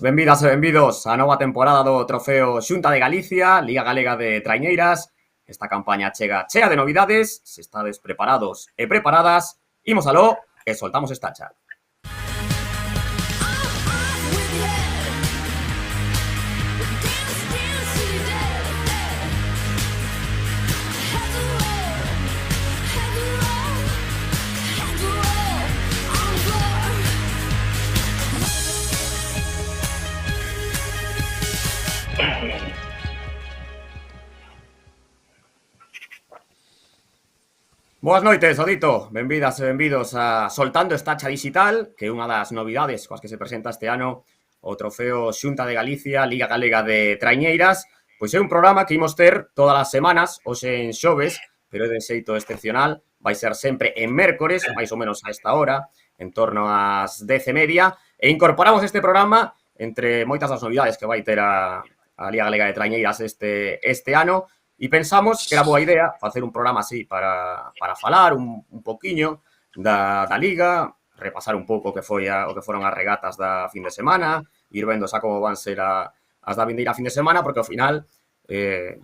Benvidas e benvidos á nova temporada do Trofeo Xunta de Galicia, Liga Galega de Traiñeiras. Esta campaña chega chea de novidades. Se estades preparados e preparadas, imos aló e soltamos esta chat. Boas noites, Odito. Benvidas e benvidos a Soltando Estacha Digital, que é unha das novidades coas que se presenta este ano o Trofeo Xunta de Galicia, Liga Galega de Traiñeiras. Pois é un programa que imos ter todas as semanas, hoxe en xoves, pero é de xeito excepcional. Vai ser sempre en mércores, máis ou menos a esta hora, en torno ás 10:30, e incorporamos este programa entre moitas das novidades que vai ter a Liga Galega de Traiñeiras este ano. E pensamos que era boa idea facer un programa así para falar un poquiño da Liga, repasar un pouco o que foron as regatas da fin de semana, ir vendo xa como van ser as da vindeira fin de semana, porque ao final,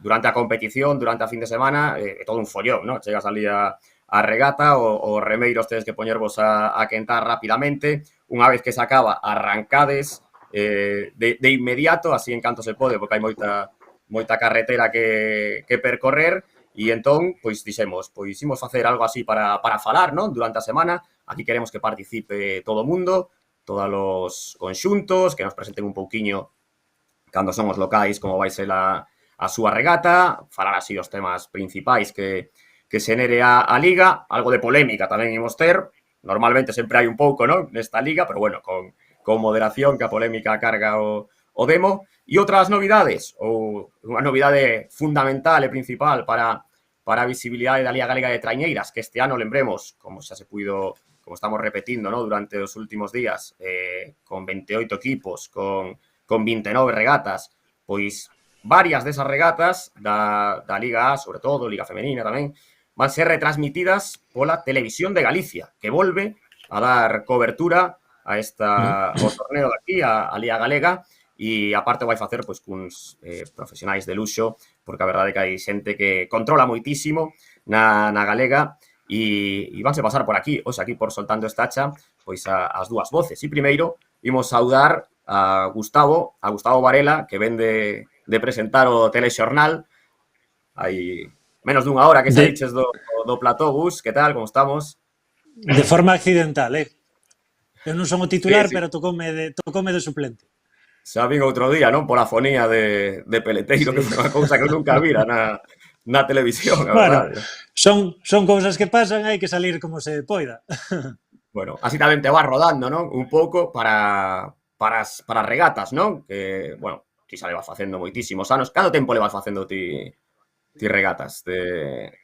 durante a competición, durante a fin de semana, é todo un follón, non? Chegas ali a regata, os remeiros tedes que poñervos a quentar rapidamente, unha vez que se acaba, arrancades de inmediato, así en canto se pode, porque hai moita carretera que percorrer, e entón, pois, dixemos, pois, imos facer algo así para falar, non? Durante a semana, aquí queremos que participe todo o mundo, todos os conxuntos, que nos presenten un pouquiño cando son os locais, como vai ser a súa regata, falar así os temas principais que xenere a Liga, algo de polémica tamén imos ter, normalmente sempre hai un pouco, non? Nesta Liga, pero bueno, con moderación, que a polémica carga o demo. E outras novidades, ou unha novidade fundamental e principal para a visibilidade da Liga Galega de Traiñeiras, que este ano, lembremos, como xa se puido, como estamos repetindo, ¿no?, durante os últimos días, con 28 equipos, con 29 regatas, pois varias desas regatas da Liga A, sobre todo, Liga Femenina tamén, van ser retransmitidas pola Televisión de Galicia, que volve a dar cobertura ao torneo de aquí, a Liga Galega, e aparte vai facer pois cuns profesionais de luxo, porque a verdade é que hai xente que controla moitísimo na galega, e vanse pasar por aquí, hoxe aquí por Soltando Estacha, pois as dúas voces. E primeiro, imos saudar a Gustavo Varela, que ven de presentar o telexornal. Hai menos dunha hora que saíches do plató, Gus, que tal, como estamos? De forma accidental, Eu non son o titular, sí. Pero tocoume de suplente. Xa vin outro día, non? Pola fonía de peleteiro, sí. Que foi unha cousa que nunca vira na televisión, a verdade. Son cousas que pasan, hai que salir como se poida. Bueno, así tamén te vas rodando, non? Un pouco para as regatas, non? Que, bueno, ti xa le vas facendo moitísimos anos. Cando tempo le vas facendo ti regatas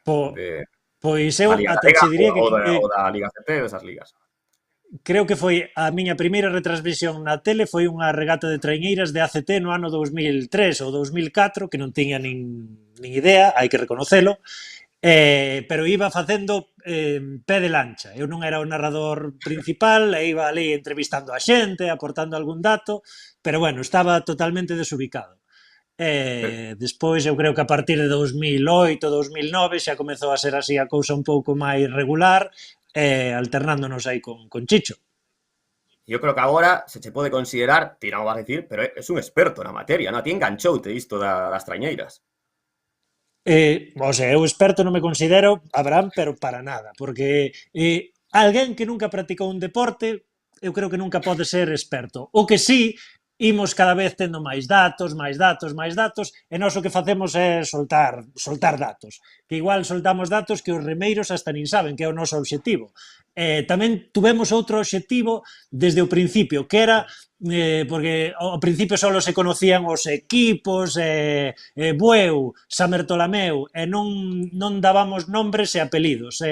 Pois eu ata che diría que... Ou da Liga CT, desas ligas. Creo que foi a miña primeira retransmisión na tele, foi unha regata de traiñeiras de ACT no ano 2003 ou 2004, que non tiña nin idea, hai que reconocelo, pero iba facendo pé de lancha. Eu non era o narrador principal, e iba ali entrevistando a xente, aportando algún dato, pero bueno, estaba totalmente desubicado. Despois eu creo que a partir de 2008, 2009 xa comezou a ser así a cousa un pouco máis regular, alternándonos aí con Chicho. Eu creo que agora se che pode considerar, ti non vas a decir, pero é un experto na materia, non? Ti enganchoute isto das traiñeiras. O sea, eu experto non me considero, Abraham, pero para nada, porque alguén que nunca practicou un deporte, eu creo que nunca pode ser experto. O que sí, imos cada vez tendo máis datos, e nós o que facemos é soltar datos. Que igual soltamos datos que os remeiros hasta nin saben que é o noso obxectivo. Tamén tuvemos outro obxectivo desde o principio, que era, porque ao principio só se conocían os equipos, Bueu, San Bertolameu, e non dábamos nombres e apelidos.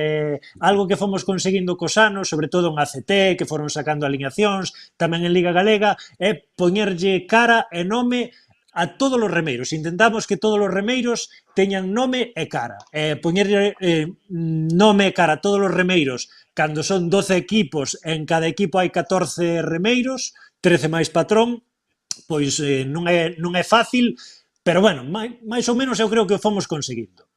Algo que fomos conseguindo cos anos, sobre todo en ACT, que foron sacando alineacións, tamén en Liga Galega, é poñerlle cara e nome a todos os remeiros. Intentamos que todos os remeiros teñan nome e cara. Poñerlle nome e cara a todos os remeiros cando son 12 equipos, en cada equipo hai 14 remeiros, 13 máis patrón, pois non é fácil, pero bueno, máis ou menos eu creo que o fomos conseguindo.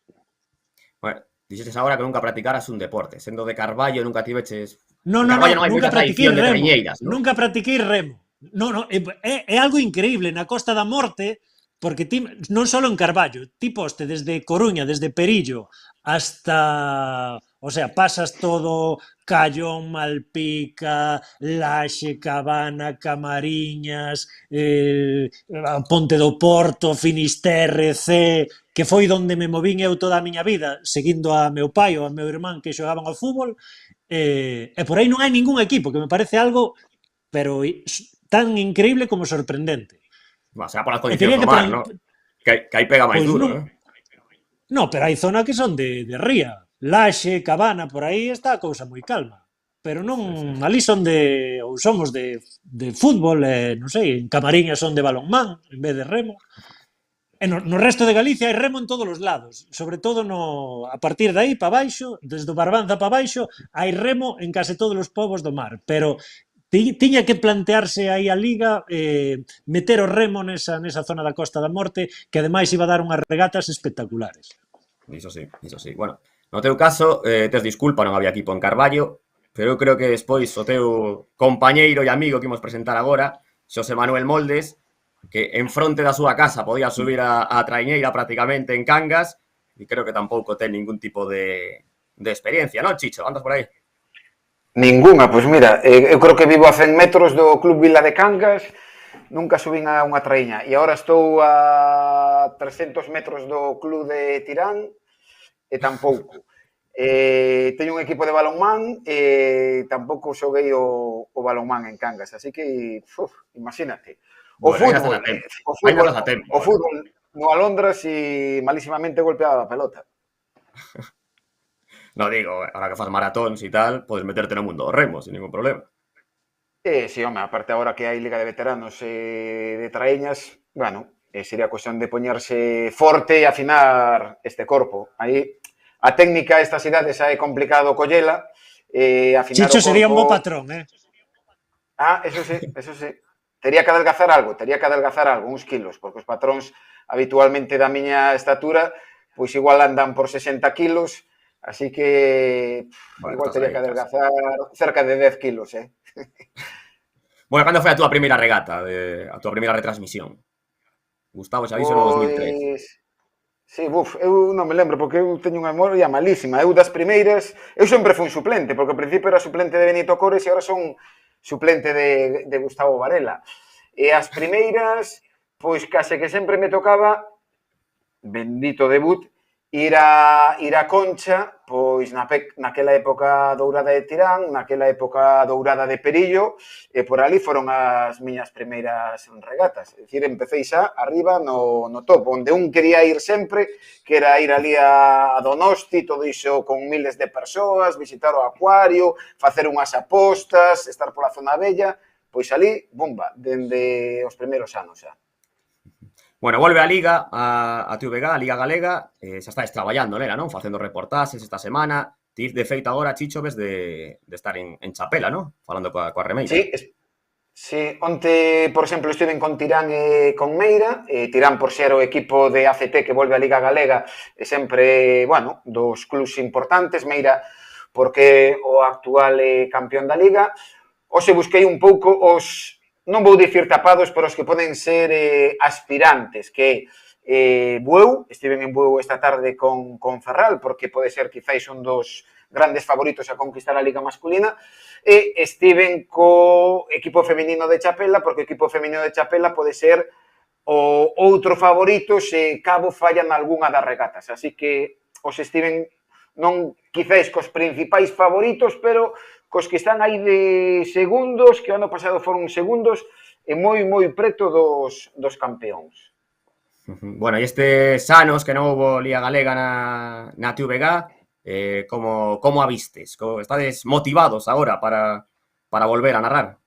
Bueno, dixetes agora que nunca practicaras un deporte. Sendo de Carballo, nunca tiveches... Non, En non, non, Carballo non hai nunca moita practiquei tradición de remo. traiñeiras, non? Nunca practiquei remo. Non, non, é algo increíble na Costa da Morte, porque ti, non só en Carballo, ti poste desde Coruña, desde Perillo, hasta... O sea, pasas todo Callón, Malpica, Laxe, Cabana, Camariñas, Ponte do Porto, Finisterre, C, que foi donde me movín eu toda a miña vida, seguindo a meu pai ou a meu irmán que xogaban ao fútbol, e por aí non hai ningún equipo, que me parece algo pero tan increíble como sorprendente. Bueno, será polas E condicións teria do que mar, non? Que aí pega máis pois duro, non, non? no, pero hai zona que son de ría. Laxe, Cabana, por aí está a cousa moi calma. Pero non, Sí, sí. ali son ou somos de fútbol, non sei, en Camariñas son de balonmán en vez de remo. E no resto de Galicia hai remo en todos os lados, sobre todo a partir de aí para baixo, desde o Barbanza para baixo, hai remo en case todos os povos do mar, pero tiña que plantearse aí a Liga meter o remo nesa zona da Costa da Morte, que ademais iba a dar unhas regatas espectaculares. Iso sí, iso sí. Bueno, no teu caso, tes disculpa, non había equipo en Carballo, pero eu creo que despois o teu compañeiro e amigo que imos presentar agora, Xosé Manuel Moldes, que en fronte da súa casa podía subir a traiñeira prácticamente en Cangas, e creo que tampouco ten ningún tipo de experiencia, non, Chicho? Andas por aí? Ningunha, pois mira, eu creo que vivo a 100 metros do Club Vila de Cangas, nunca subín a unha traíña, e agora estou a 300 metros do Club de Tirán, e tampouco. Teño un equipo de balonmán e tampouco xoguei o balonmán en Cangas, así que, imagínate. O Bueno, fútbol, ainda estás a tempo. o fútbol no Alondras e malísimamente golpeaba a pelota. No digo, ahora que fas maratóns e tal, podes meterte no mundo do remo, sin ningún problema. Sí, home, aparte agora que hai Liga de Veteranos de traeñas, bueno, sería cuestión de poñerse forte e afinar este corpo. Aí a técnica a estas idades xa é complicado collela, afinar Chicho o corpo... sería un bo patrón, Ah, eso sí, eso sí. Tería que adelgazar algo, uns kilos, porque os patróns habitualmente da miña estatura, pois igual andan por 60 kilos, así que Bueno, igual estás tería aí, que adelgazar cerca de 10 kilos, Bueno, cando foi a túa primeira regata, a túa primeira retransmisión? Gustavo Xaviso no 2003. Pois... Sí, eu non me lembro, porque eu teño unha memoria malísima. Eu das primeiras... Eu sempre fui suplente, porque ao principio era suplente de Benito Cores e agora son suplente de Gustavo Varela. E as primeiras, pois case que sempre me tocaba, bendito debut, ir a Concha, pois naquela época dourada de Tirán, naquela época dourada de Perillo, e por ali foron as miñas primeiras regatas. É dicir, empecé xa arriba no topo, onde un quería ir sempre, que era ir ali a Donosti, todo iso con miles de persoas, visitar o acuario, facer unhas apostas, estar pola zona bella, pois ali, bomba, dende os primeiros anos xa. Bueno, volve a Liga, a TVG, a Liga Galega, xa estáis traballando nela, non? Facendo reportaxes esta semana. Ti, de feito, agora, Chicho, ves de estar en Chapela, non? Falando coa Remeira. Sí, onte, por exemplo, estiven con Tirán e con Meira. Tirán por ser o equipo de ACT que volve a Liga Galega e sempre, bueno, dos clubs importantes. Meira porque o actual campeón da Liga. Hoxe busquei un pouco os... non vou dicir tapados, pero os que poden ser aspirantes, que Bueu, estiven en Bueu esta tarde con Ferral, porque pode ser quizáis un dos grandes favoritos a conquistar a Liga masculina, e estiven co equipo feminino de Chapela, porque o equipo feminino de Chapela pode ser o outro favorito se Cabo fallan algunha das regatas, así que os estiven non quizáis cos principais favoritos, pero cos que están aí de segundos, que o ano pasado foron segundos, e moi preto dos campeóns. Bueno, e estes anos que non houve Liga Galega na TVG, como a vistes? Estades motivados agora para volver a narrar?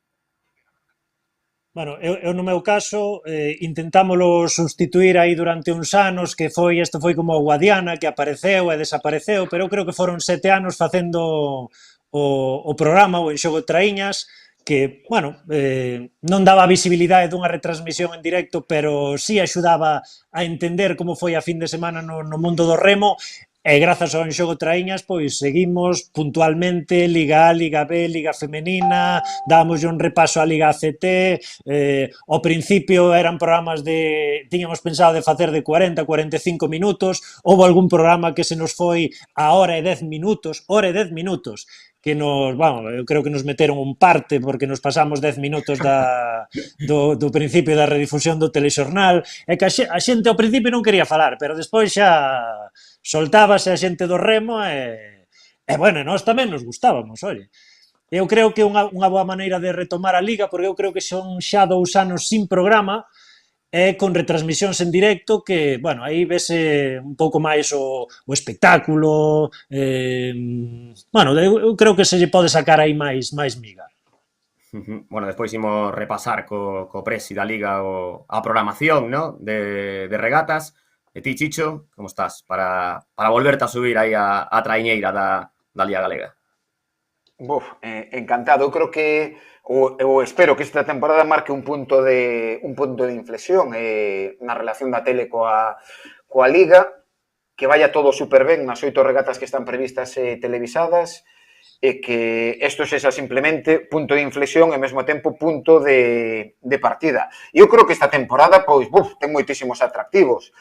Bueno, eu no meu caso intentámolo sustituir aí durante uns anos, que isto foi como o Guadiana, que apareceu e desapareceu, pero eu creo que foron 7 anos facendo o programa, o En Xogo de Traíñas, que, bueno, non daba a visibilidade dunha retransmisión en directo, pero sí axudaba a entender como foi a fin de semana no mundo do remo, e grazas ao Enxogo Traíñas, pois seguimos puntualmente Liga A, Liga B, Liga Femenina, dámoslle un repaso á Liga ACT, ao principio eran programas tiñamos pensado de facer de 40 a 45 minutos, houve algún programa que se nos foi a hora e 10 minutos, que eu creo que nos meteron un parte porque nos pasamos 10 minutos do principio da redifusión do telexornal, e que a xente ao principio non quería falar, pero despois xa soltábase a xente do remo bueno, nós tamén nos gustábamos, oye. Eu creo que unha boa maneira de retomar a Liga, porque eu creo que son xa 2 anos sin programa, con retransmisións en directo que, bueno, aí vese un pouco máis o espectáculo, bueno, eu creo que se lle pode sacar aí máis miga. Bueno, despois imos repasar co presi da Liga a programación, ¿no? de regatas. E ti, Chicho, como estás? Para volverte a subir aí a traiñeira da Liga Galega. Encantado. Eu creo que eu espero que esta temporada marque un punto de inflexión na relación da tele coa Liga, que vaya todo super ben nas 8 regatas que están previstas televisadas, e que isto sexa simplemente punto de inflexión e ao mesmo tempo punto de partida. E eu creo que esta temporada, pois, ten moitísimos atractivos.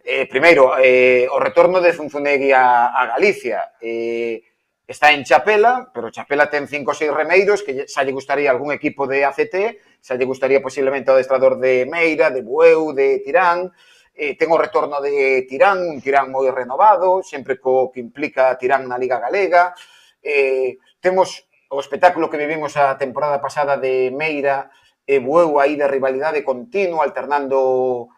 Primeiro, o retorno de Zunzunegui a Galicia. Está en Chapela, pero Chapela ten 5 ou 6 remeiros que xa lle gustaría algún equipo de ACT, xa lle gustaría posiblemente o adestrador de Meira, de Bueu, de Tirán. Ten o retorno de Tirán, un Tirán moi renovado, sempre co que implica Tirán na Liga Galega. Temos o espectáculo que vivimos a temporada pasada de Meira e Bueu aí de rivalidade continua, alternando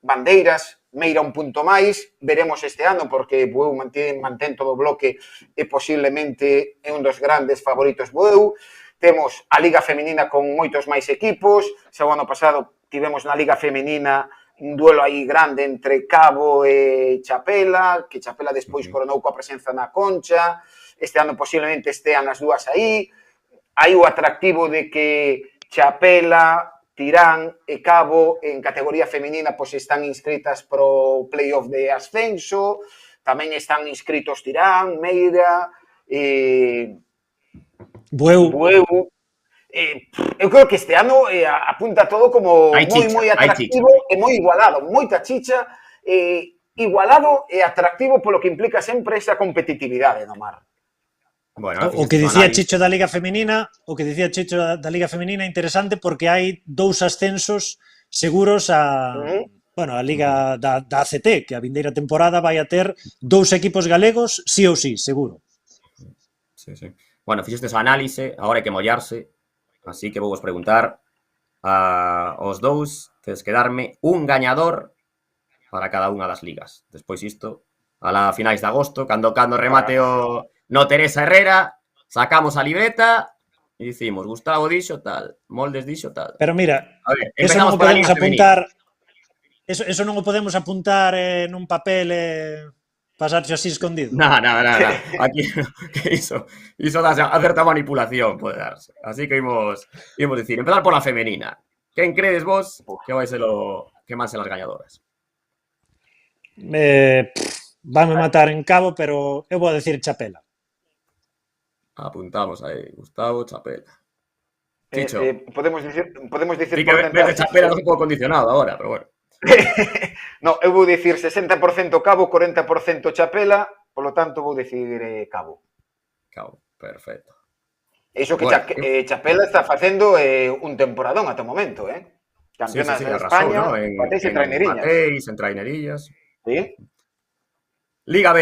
bandeiras. Meira un punto máis, veremos este ano porque Bueu mantén todo o bloque e posiblemente é un dos grandes favoritos Bueu. Temos a Liga Femenina con moitos máis equipos, xa o ano pasado tivemos na Liga Femenina un duelo aí grande entre Cabo e Chapela, que Chapela despois coronou coa presenza na Concha. Este ano posiblemente estean as dúas aí. Hai o atractivo de que Chapela, Tirán e Cabo en categoría femenina pois están inscritas pro playoff de ascenso, tamén están inscritos Tirán, Meira, Bueu. Eu creo que este ano apunta todo como moi atractivo e moi igualado, moita chicha, igualado e atractivo polo que implica sempre esa competitividade no mar. Bueno, o que dicía Chicho da Liga Femenina, interesante porque hai 2 ascensos seguros bueno, a Liga da ACT, que a vindeira temporada vai a ter 2 equipos galegos, sí ou sí, seguro. Sí. Bueno, fixestes o análise, agora hai que mollarse, así que vou vos preguntar aos dous, tedes que darme un gañador para cada unha das ligas. Despois isto, a la finais de agosto, cando remate no Teresa Herrera, sacamos a libreta e dicimos, Gustavo dixo tal, Moldes dixo tal. Pero mira, eso non o podemos apuntar, eso non o podemos apuntar nun papel pasarse así escondido. No. Aquí, iso dase a certa manipulación, pode darse. Así que imos dicir, empezar por la femenina. Quen credes vos que vai ser que man ser as gañadoras? Vanme matar en Cabo, pero eu vou decir Chapela. Apuntamos aí, Gustavo, Chapela. Chicho. Podemos dicir sí que ves Chapela non un pouco condicionado agora, pero bueno. No, eu vou dicir 60% Cabo, 40% Chapela, polo tanto vou dicir Cabo. Cabo, perfecto. Iso que Chapela está facendo un temporadón ata o momento, Campeonas de España, batéis en trainerillas. Sí. Liga B,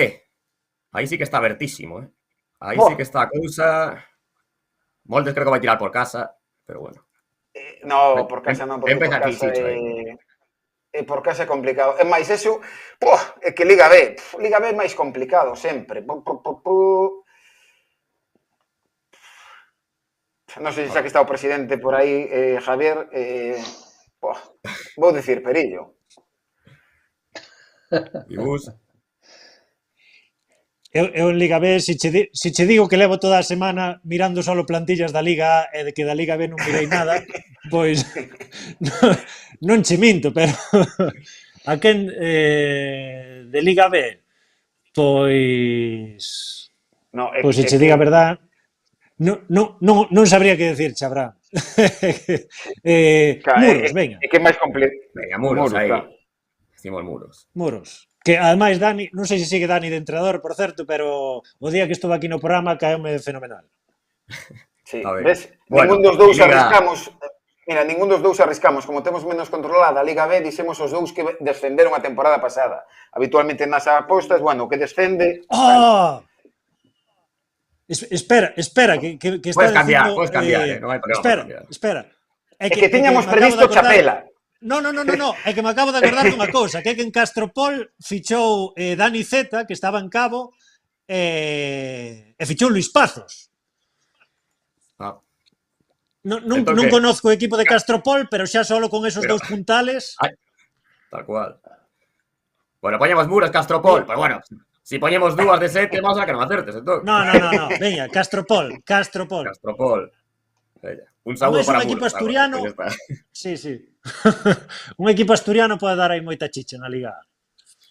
aí sí que está abertísimo, Aí sí que está a cousa. Moldes creo que vai tirar por casa, pero bueno. No, por casa non, porque por casa por casa é complicado. É máis eso, é que Liga B é máis complicado sempre. Non sei se xa que está o presidente por aí, Javier, vou dicir Perillo. E vos? eu en Liga B, se che digo que levo toda a semana mirando solo plantillas da Liga A e de que da Liga B non mirei nada, pois non che minto, pero a quen de Liga B, pois No, pois se che diga a verdad, non sabría que decir, Chabrán. Muros, veña. É que é máis complicado. Venga, muros, ahí. claro. Decimos muros. Muros. Que ademais Dani, non sei se sigue Dani de entrenador, por certo, pero o día que estuve aquí no programa caeume fenomenal. Sí, A ver. ves? Bueno, Ningún dos dous Liga- arriscamos. Mira, ningún dos dous arriscamos. Como temos menos controlada a Liga B, dixemos os dous que descenderon a temporada pasada. Habitualmente nas apostas, bueno, o que descende... ¡Oh! Espera, que está Puedes cambiar, dicindo, puedes cambiar, no hai problema. Espera, puedes cambiar. espera. É que tiñamos me acabo de previsto acordar- Chapela. No, é que me acabo de acordar dunha cousa, que é que en Castropol fichou Dani Zeta, que estaba en Cabo, e fichou Luis Pazos. Ah, Non Entón, que? conozco o equipo de Castropol, pero xa solo con esos Pero- dous puntales... tal cual. Bueno, poñemos muros, Castropol, pero bueno, si poñemos dúas de 7, vamos a que non acertes, entón. No, veña, Castropol. Castropol. Venga, un saúdo Non é un para equipo muros. asturiano. Pues ya está. Sí. Un equipo asturiano pode dar aí moita chicha na Liga.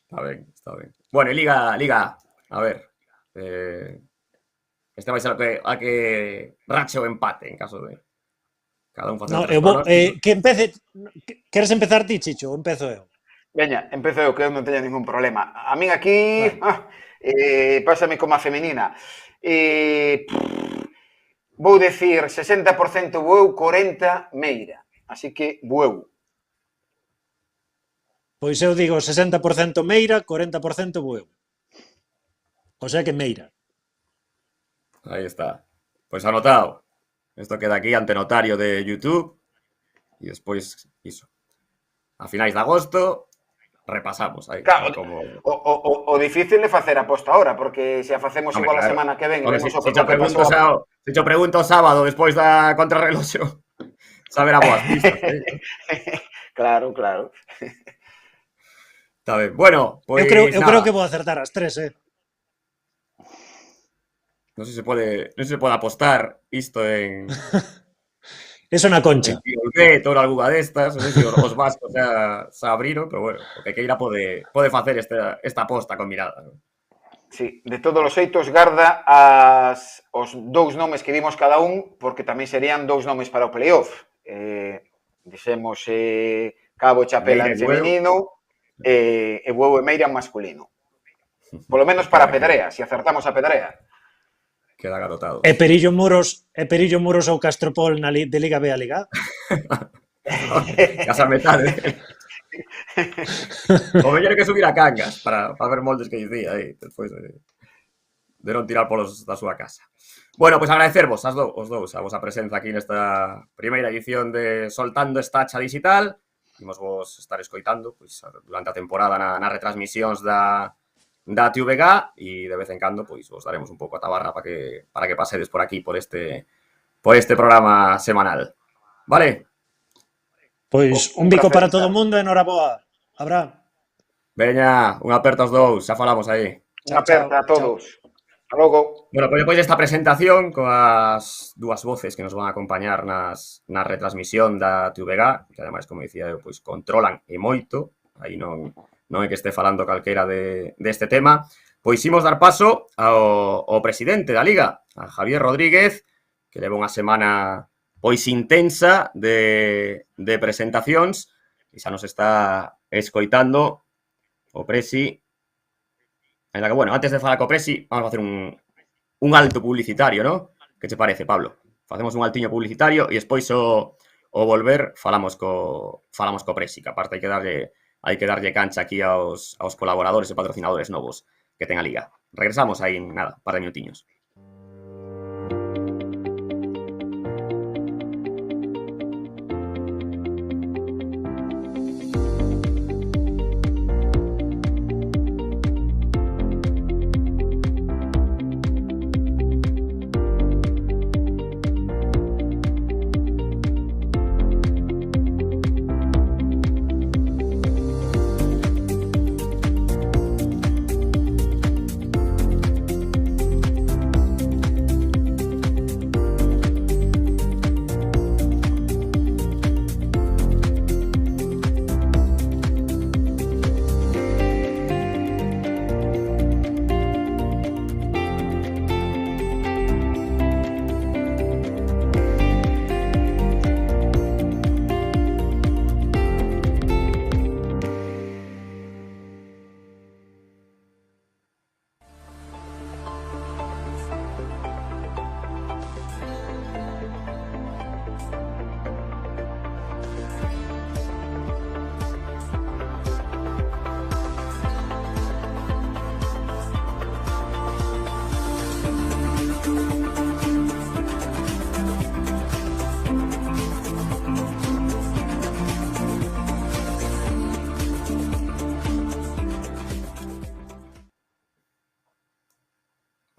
Está ben. Bueno, y Liga A. A ver. Este vai ser a que rache o empate en caso de cada un facer No, tres eu vou, pronósticos. que empece. Queres empezar ti, Chicho, ou empezo eu? Veña, empezo eu, que eu non teño ningún problema. A min aquí, pásame como a femenina. Vou decir 60% Bueu, 40% Meira. Así que Bueu. Pois eu digo 60% Meira, 40% Bueu. O sea que Meira. Ahí está. Pues anotado. Esto queda aquí ante notario de YouTube. Y despois, iso. A finais de agosto, repasamos aí. Claro, como... o difícil é facer a posta ahora, porque se a facemos Hombre, igual a claro. semana que ven, Hombre, vemos se o te que pregunto, pasou. se te pregunto sábado despois da contrarreloxo, saber a boas pistas. Claro. Está ben. Bueno, pois Eu creo nada. que vou acertar as tres, Non sei se pode apostar isto en Eso na concha. Bet ou algunha destas, non sei se os vascos xa abriron, pero bueno, o que queira pode facer esta aposta con mirada, non? Sí, de todos os xeitos, garda os dous nomes que vimos cada un, porque tamén serían dous nomes para o playoff. Dixemos Cabo e Chapela en Meira e Bueu. femenino e Bueu e Meira en masculino. Polo menos para a Pedrea, se acertamos a Pedrea. Queda garotado. E Perillo Muros ou Castropol de Liga B a Liga A. Casa metade. O mellor é que subir a Cangas para ver moldes que dicía aí, despois de non tirar polos da súa casa. Bueno, pois agradecervos os dous a vosa presenza aquí nesta primeira edición de Soltando Estacha Digital. Imos vos estar escoitando pois durante a temporada nas retransmisións da TVG e de vez en cando pois vos daremos un pouco a tabarra para que pasedes por aquí por este programa semanal. Vale? Pois un bico para todo o mundo e noraboa. Habrá. Veña, unha aperta aos dous, xa falamos aí. Unha aperta a todos. Hasta logo. Bueno, pois depois desta presentación coas dúas voces que nos van a acompañar na retransmisión da TVG, que ademais, como dicía eu, pois controlan e moito, aí non é que este falando calquera deste tema, pois imos dar paso ao presidente da Liga, a Javier Rodríguez, que leva unha semana pois intensa de presentacións, e xa nos está escoitando o Presi. Ainda que, bueno, antes de falar co Presi, vamos a facer un alto publicitario, ¿no? Que te parece, Pablo? Facemos un altiño publicitario e despois o volver falamos co Presi, que aparte hai que darlle cancha aquí aos colaboradores e patrocinadores novos que ten a Liga. Regresamos aí en nada, un par de minutiños.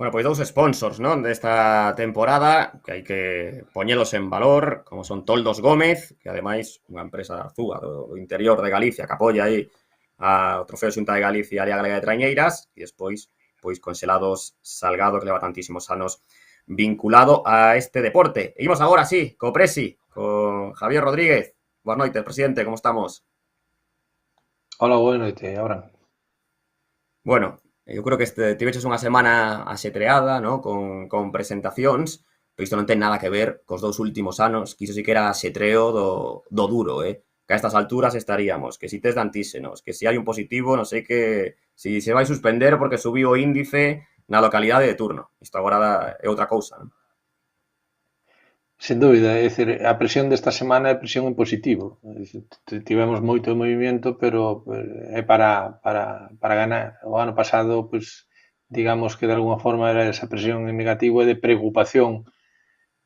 Bueno, pois dous sponsors, non, desta temporada que hai que poñelos en valor, como son Toldos Gómez, que ademais unha empresa azúa do interior de Galicia que apoia aí o trofeo Xunta de Galicia e a Liga Galega de Trañeiras, e despois, pois, Conselados Salgado, que leva tantísimos anos vinculado a este deporte. E imos agora, sí, co Presi, con Javier Rodríguez. Boas noites, presidente, como estamos? Hola, boa noite, Abraham. Bueno, eu creo que tiveches unha semana axetreada, ¿no? con presentacións, pero isto non ten nada que ver cos dous últimos anos, que iso sí que era axetreo do duro, que a estas alturas estaríamos, que si test de antíxenos, que si hai un positivo, non sei que, si se vai suspender porque subiu o índice na localidade de turno. Isto agora é outra cousa, non? Sen dúbida, é dicir, a presión desta semana é presión en positivo. Tivemos moito movimento, pero é para ganar. O ano pasado, pois, digamos que de alguma forma era esa presión en negativo e de preocupación,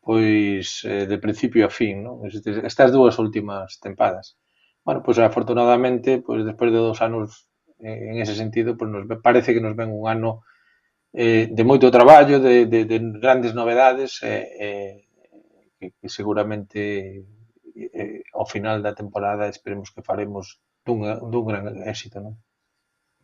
pois, de principio a fin, non? Estas dúas últimas tempadas. Bueno, pois, afortunadamente, pois, despois de 2 anos en ese sentido, pois, parece que nos ven un ano de moito traballo, de grandes novedades que seguramente ao final da temporada esperemos que faremos dun gran éxito, non?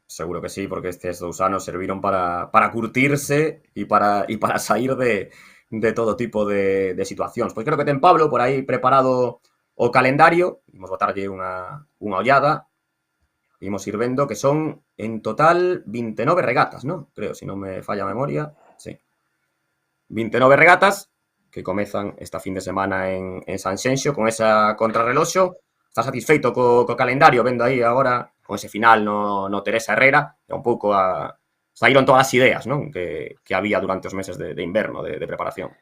Seguro que sí, porque estes 2 anos serviron para curtirse e para sair de todo tipo de situacións. Pois creo que ten Pablo por aí preparado o calendario, imos botarlle unha ollada, imos ir vendo que son en total 29 regatas, non? Creo, se non me falla a memoria, sí. 29 regatas que comezan esta fin de semana en Sanxenxo con esa contrarreloxo. Está satisfeito co calendario, vendo aí agora con ese final no Teresa Herrera, e un pouco saíron todas as ideas, non? Que había durante os meses de inverno, de preparación.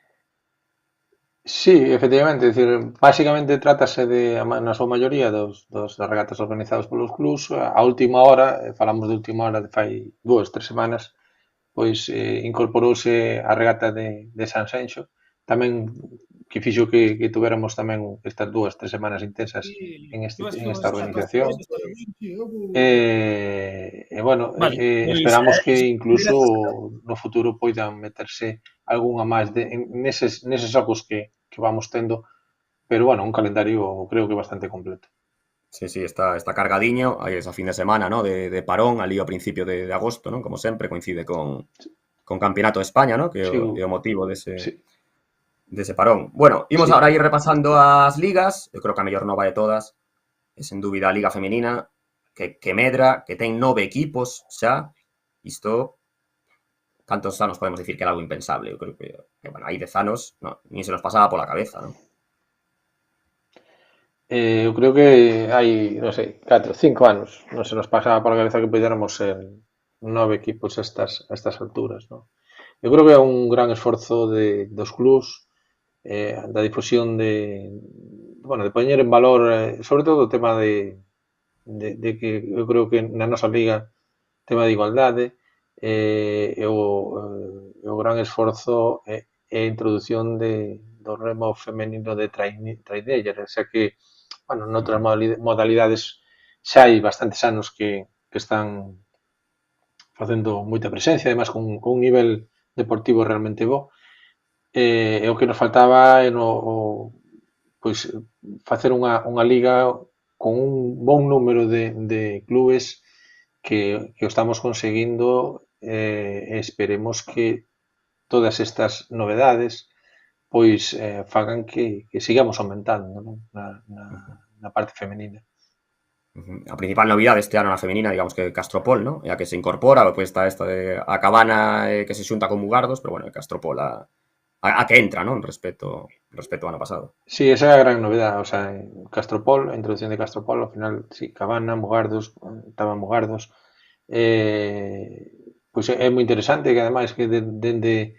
Sí, efectivamente, é dicir, básicamente trátase na súa maioría das regatas organizadas polos clubs. A última hora, falamos de última hora de fai 2-3 semanas, pois incorporouse a regata de Sanxenxo, tamén que fixo que tuveramos tamén estas 2-3 semanas intensas en esta organización. Bueno, esperamos que incluso no futuro poidan meterse algunha máis neses xogos que vamos tendo, pero bueno, un calendario creo que bastante completo. Sí, está cargadiño, hai esa fin de semana, ¿no? de parón, ali ao principio de agosto, ¿no? Como sempre, coincide con Campeonato de España, ¿no? Que é o motivo dese parón. Bueno, imos agora ir repasando as ligas, eu creo que a mellor nova de todas é sen dúbida a Liga Femenina, que medra, que ten 9 equipos xa, isto, cantos anos podemos dicir que era algo impensable? Eu creo que bueno, hai 10 anos, nin se nos pasaba pola cabeza, non? Eu creo que hai, non sei, 4, 5 anos non se nos pasaba pola cabeza que podéramos ser 9 equipos a estas alturas, non? Eu creo que é un gran esforzo dos clubs, da difusión de poñer en valor, sobre todo o tema de que eu creo que na nosa liga tema de igualdade, o gran esforzo é a introdución do remo femenino de traineiras, o sea que, bueno, noutras modalidades xa hai bastantes anos que están facendo moita presencia, además con un nivel deportivo realmente bo, e o que nos faltaba é pois facer unha liga con un bon número de clubes que o estamos conseguindo, e esperemos que todas estas novedades pois fagan que sigamos aumentando, non? Na parte femenina. A principal novidade este ano na femenina, digamos que Castropol, ¿no? E a que se incorpora, pois está esta de a Cabana que se xunta con Mugardos, pero bueno, Castropol a que entra, non? Respecto ao ano pasado. Sí, esa é a gran novedade, o sea, Castropol, a introducción de Castropol, ao final, sí, Cabana, Mugardos, estaban Mugardos, pois é moi interesante que ademais que dende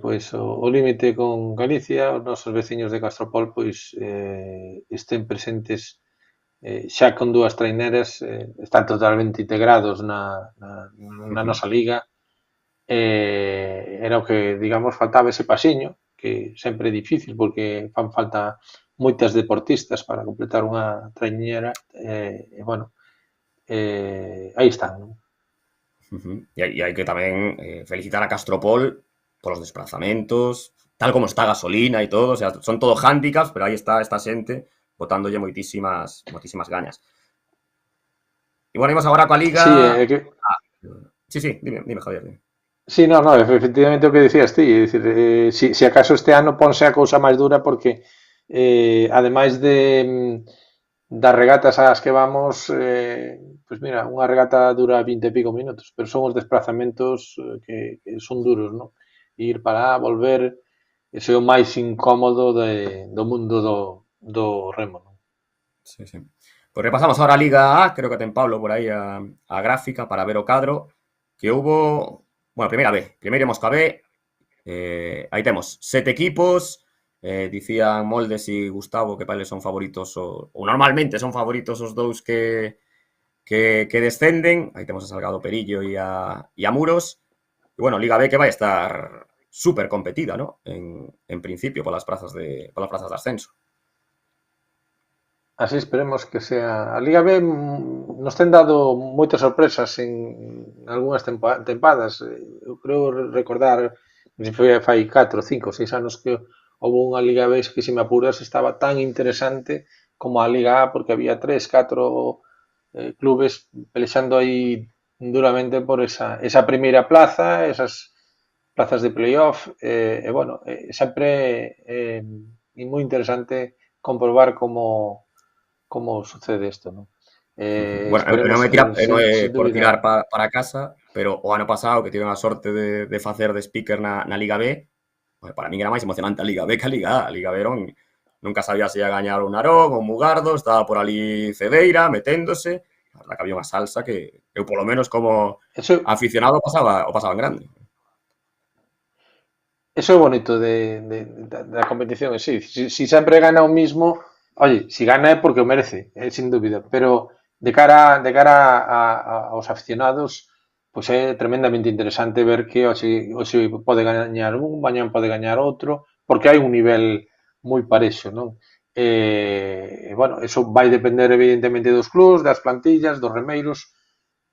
pois o límite con Galicia, os nosos veciños de Castropol pois estén presentes xa con 2 traineras, están totalmente integrados na nosa liga. Era o que, digamos, faltaba ese pasiño, que sempre é difícil porque fan falta moitas deportistas para completar unha traiñera, e bueno, aí están, non? E hai que tamén felicitar a Castropol polos desplazamentos, tal como está a gasolina e todo, o sea, son todo hándicaps, pero aí está esta xente botándolle moitísimas gañas. E bueno, imos agora coa Liga... Sí, é que Sí, dime, Javier. Dime. sí, no, efectivamente o que decías ti, é dicir, si acaso este ano ponse a cousa máis dura porque ademais das regatas ás que vamos, pois mira, unha regata dura 20 e pico minutos, pero son os desplazamentos que son duros, non? Ir para lá, volver, ese é o máis incómodo do mundo do remo, non? Sí. Pues repasamos ahora a Liga A, creo que ten Pablo por aí a gráfica para ver o cadro, que hubo, bueno, primeira B, primeiro imos ca B, aí temos 7 equipos, dicían Moldes e Gustavo que para eles son favoritos, ou normalmente son favoritos os dous que descenden, aí temos a Salgado Perillo e a Muros, e bueno, Liga B que vai estar super competida, ¿no? En principio, polas prazas de ascenso. Así esperemos que sea. A Liga B nos ten dado moitas sorpresas en algunhas tempadas. Eu creo recordar que foi fai 4, 5, 6 anos que houve unha Liga B que, se me apuras, estaba tan interesante como a Liga A, porque había 3, 4 clubes pelexando aí duramente por esa primeira plaza, esas plazas de playoff, e bueno, sempre é moi interesante comprobar como sucede isto, non? Bueno, Esperemos, sen por dúbida. tirar para casa, pero o ano pasado que tiven a sorte de facer de speaker na Liga B, pues para min era máis emocionante a Liga B que a Liga A. A Liga B nunca sabía se ia gañar un Narón ou un Mugardo, estaba por ali Cedeira meténdose, a verdad que había unha salsa que eu polo menos como Eso, aficionado o pasaba en grande. eso é bonito da competición en sí. Si sempre gana o mismo, oye, si gana é porque o merece, sin dúbida, pero de cara aos aficionados, pois é tremendamente interesante ver que hoxe pode gañar un, mañán pode gañar outro, porque hai un nivel moi parexo, non? Bueno, eso vai depender evidentemente dos clubs, das plantillas, dos remeiros,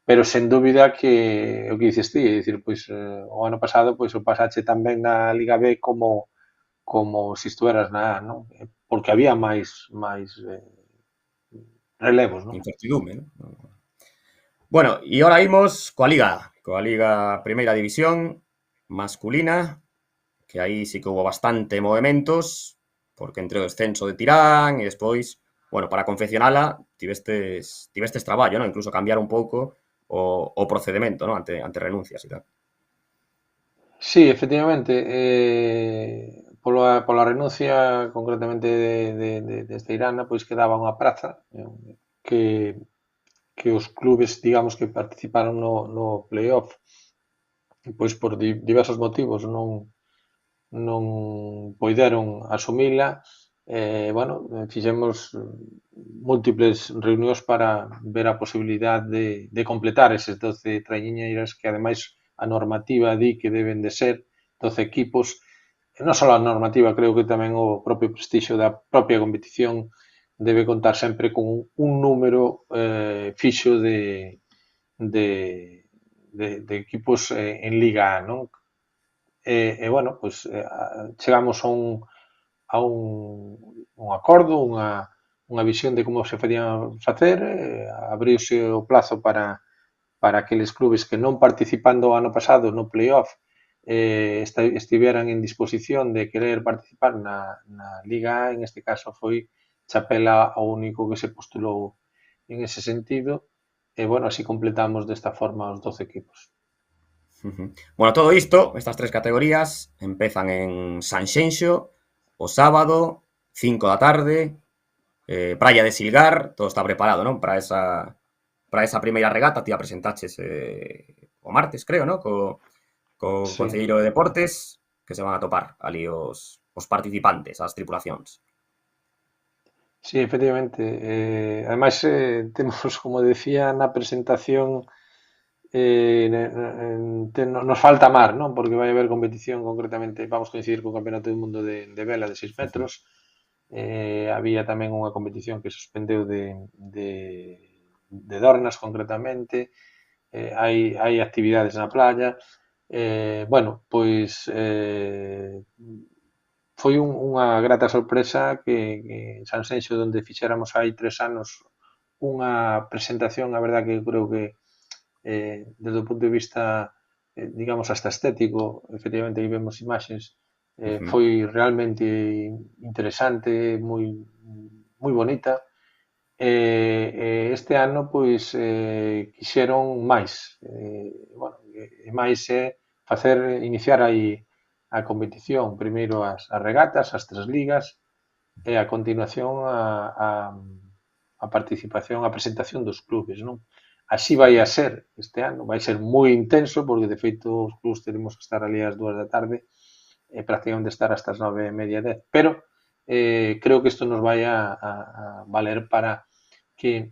pero sen dúbida que o que dices ti, é dicir, pois o ano pasado pois o pasache tamén na Liga B como se estuveras na A, non? Porque había máis relevos, non? Incertidume, ¿no? Bueno, e ahora imos coa Liga Primeira División masculina, que aí sí que hubo bastante movimentos, porque entre o descenso de Tirán e despois, bueno, para confeccionala tivestes traballo, ¿no? Incluso cambiar un pouco o procedimento, ¿no? Ante renuncias e tal. Sí, efectivamente, pola renuncia concretamente de Esteirana, pois quedaba unha praza que os clubes, digamos, que participaron no playoff, pois por diversos motivos non poideron asumila. Bueno, fixemos múltiples reunións para ver a posibilidade de completar eses 12 traiñeiras que ademais a normativa di que deben de ser 12 equipos. E non só a normativa, creo que tamén o propio prestixio da propia competición debe contar sempre con un número fixo de equipos en Liga A, non? Bueno, pois chegamos a un acordo, unha visión de como se podían facer, abriuse o plazo para aqueles clubes que non participando o ano pasado no playoff estiveran en disposición de querer participar na Liga A. En este caso foi Chapela o único que se postulou en ese sentido, e bueno, así completamos desta forma os 12 equipos. Bueno, todo isto, estas tres categorías, empezan en Sanxenxo o sábado, 5 da tarde, Praia de Silgar, todo está preparado, non? Para esa primeira regata, ti a presentaches o martes, creo, non? Co Sí. Concelleiro de Deportes, que se van a topar ali os participantes, as tripulacións. Sí, efectivamente. Ademais, temos, como decía na presentación, nos falta mar, non? Porque vai haber competición, concretamente, vamos coincidir co Campeonato do Mundo de vela de 6 metros. Había tamén unha competición que suspendeu de Dornas, concretamente. hai actividades na playa. Bueno, pois foi unha grata sorpresa que en Sanxenxo, onde fixéramos hai 3 anos unha presentación, a verdad que creo que desde o punto de vista, digamos, hasta estético, efectivamente, aí vemos imaxes, foi realmente interesante, moi bonita. Este ano, pois, quixeron máis. Bueno, máis iniciar aí a competición, primeiro as regatas, as 3 ligas, e a continuación a participación, a presentación dos clubes, non? Así vai a ser este ano, vai ser moi intenso, porque de feito os clubes teremos que estar ali ás 2 da tarde, prácticamente estar hasta as 9:30, 10, pero creo que isto nos vai a valer para que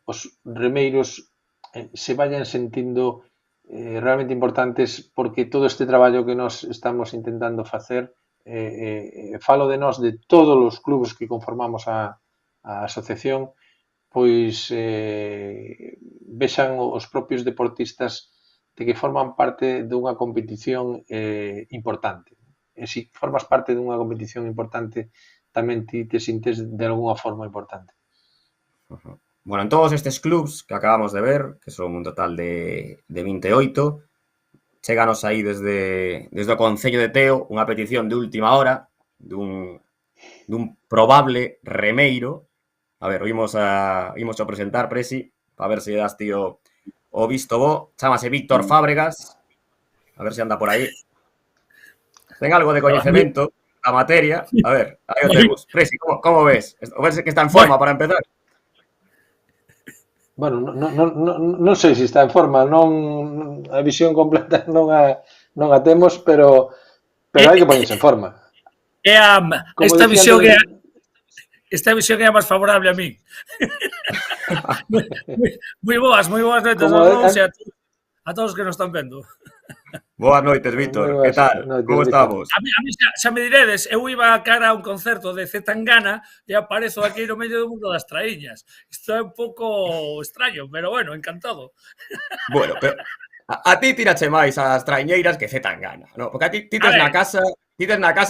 os remeiros se vayan sentindo realmente importantes, porque todo este traballo que nos estamos intentando facer, falo de nós, de todos os clubes que conformamos a asociación, pois vexan os propios deportistas de que forman parte dunha competición importante. E se formas parte dunha competición importante, tamén ti te sintes de alguna forma importante. Bueno, en todos estes clubs que acabamos de ver, que son un total de 28, cheganos aí desde o Concello de Teo unha petición de última hora dun probable remeiro. A ver, imos a presentar, Presi, para ver se das tío o visto bo. Chámase Víctor Fábregas. A ver se anda por aí. Ten algo de coñecemento a materia. A ver, aí o temos. Presi, como ves? O ves que está en forma para empezar? Bueno, non sei se está en forma, non a visión completa non a temos, pero hai que poñerse en forma. Esta visión é a máis favorable a min. Moi boas noites a todos os que nos están vendo. Boas noites, Víctor. Que tal? Como estamos? A mí xa me diredes, eu iba a cara a un concerto de Zetangana e aparezo aquí no medio do mundo das traíñas. Isto é un pouco extraño, pero bueno, encantado. Bueno, pero a ti tirache máis as traiñeiras que Zetangana, ¿no? Porque a ti tes na casa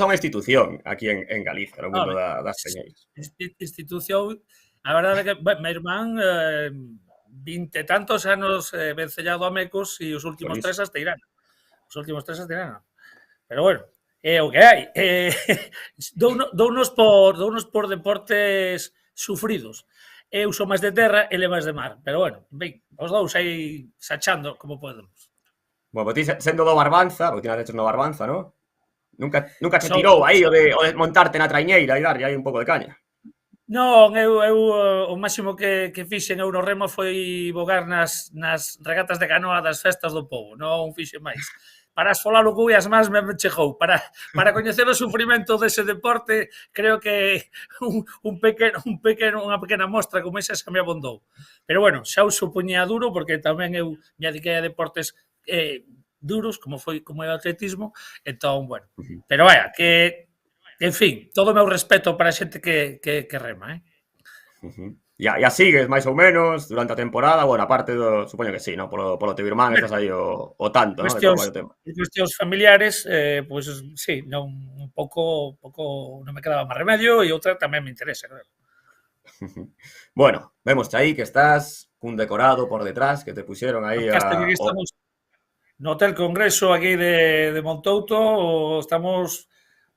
unha institución aquí en Galicia, no mundo das traiñeiras. Institución, a verdade que, meu irmán 20 e tantos anos vencellado a Mecos e os últimos 3 a Esteirana. Pero bueno, é o que hai. Dounos por deportes sufridos. Eu sou máis de terra e ele máis de mar. Pero bueno, ben, os dous aí sachando como podemos. Bueno, ti sendo do Barbanza, porque ti naces no Barbanza, ¿no? Nunca te tirou aí o de montarte na traiñeira e darlle aí un pouco de caña. Non, eu o máximo que fixen eu no remo foi bogar nas regatas de canoa das festas do pobo, non fixen máis. Para esfolar o cu e as mans me chegou. Para coñecer o sufrimento dese deporte, creo que unha pequena mostra como esa xa me abondou. Pero bueno, xa o supoñía duro, porque tamén eu me dediquei a deportes duros, como é o atletismo, entón, bueno. Pero vaya, que, en fin, todo o meu respeto para a xente que rema, E a sigues, máis ou menos, durante a temporada, bueno, aparte supoño que sí, ¿no? Polo teu irmán, estás aí o tanto, ¿no? Cuestións familiares, pois, sí, un pouco non me quedaba máis remedio e outra tamén me interesa, claro. Bueno, vemos aí que estás cun decorado por detrás que te puxeron aí Estamos no Hotel Congreso aquí de Montouto, estamos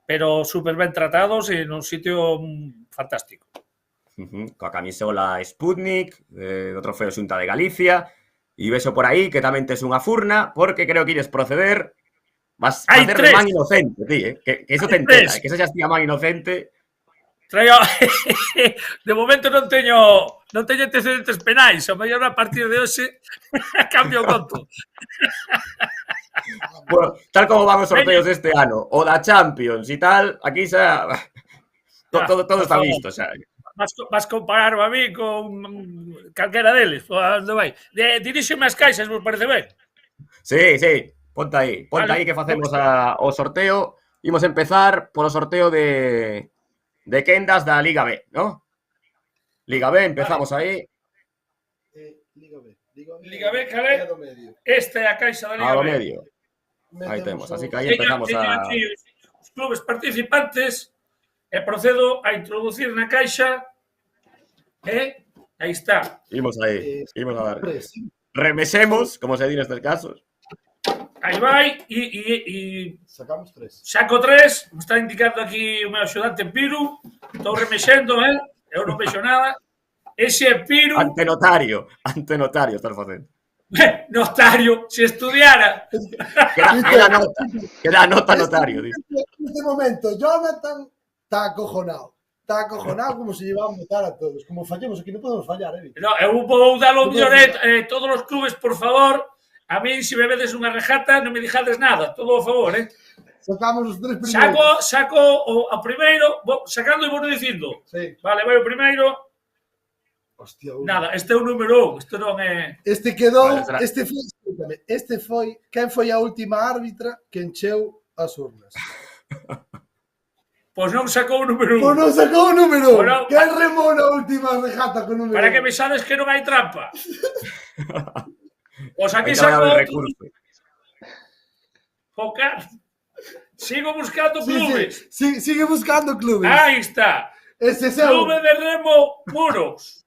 pero super ben tratados e nun sitio fantástico. Coa camisola Sputnik, do trofeo Xunta de Galicia, e vexo por aí que tamén tes unha furna, porque creo que ides proceder, vas a facer de man inocente, ti, que eso te entera, que eso xa estía man inocente. Traio, de momento non teño antecedentes penais, o mellor a partir de hoxe cambio o conto. Bueno, tal como van os sorteos este ano, o da Champions e tal, aquí xa todo está visto, xa. Vas compararme a mí con calquera deles, onde vai? Diríxeme as caixas, vos parece ben? Sí, ponte aí que facemos o sorteo. Imos empezar polo sorteo de quendas da Liga B, ¿no? Liga B, empezamos aí. Liga B, Liga B, calé. Esta é a caixa da Liga Ao B. medio. Aí temos, así que aí Teño empezamos a... aquí os clubes participantes e procedo a introducir na caixa e aí está. Imos a dar. Remesemos, como se di nestes casos. Aí vai e Sacamos 3. saco 3, me está indicando aquí o meu axudante Piru, estou remexendo, eu non vexo nada. Ese é Piru, Ante notario estás facendo. notario, se estudiara. Queda nota notario. En este momento, Jonathan está acojonado. Está acojonado como se lleva a votar a todos. Como fallemos aquí, no podemos fallar, No, eu vou dar o mellor, todos os clubes, por favor, a min, se me vedes unha rejata, non me dijades nada, todo a favor, Sacamos os 3 primeiros. Saco o primeiro, sacando e vou dicindo. Sí. Vale, vai o primeiro. Hostia, Nada, este é o número 1, este non é... Este quedou, Vale, será. este foi, quen foi a última árbitra que encheu as urnas? Pois non sacou o número 1. Pois non sacou o número. Bueno, Quen remou na última rejata con número? Para que me sabes que non hai trampa. Pois aquí Aí vai saco haber recurso. Focar. Sigo buscando Sí, clubes. sí, sigue buscando clubes. Aí está. Ese é seu. Clube de Remo Muros.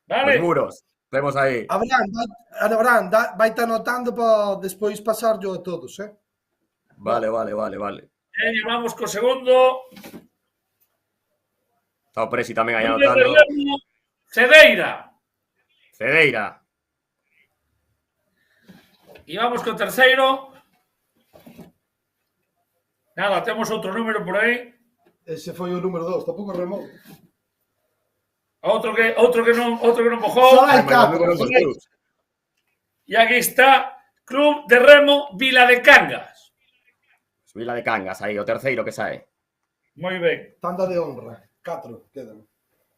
Los Vale? muros. Temos aí. Abraham, vai estar anotando para despois pasarlo a todos, Vale. E vamos co segundo. Está o Presi tamén aí Clube de anotando. Remo Cedeira. Cedeira. E vamos co terceiro. Nada, temos outro número por aí. Ese foi o número 2, tampouco remou. Outro que non mojou. Só hai Hai máis 4. números dos clubs. E aquí está Club de Remo Vila de Cangas. Vila de Cangas aí, o terceiro que sae. Moi ben. Tanda de honra. 4 quedan.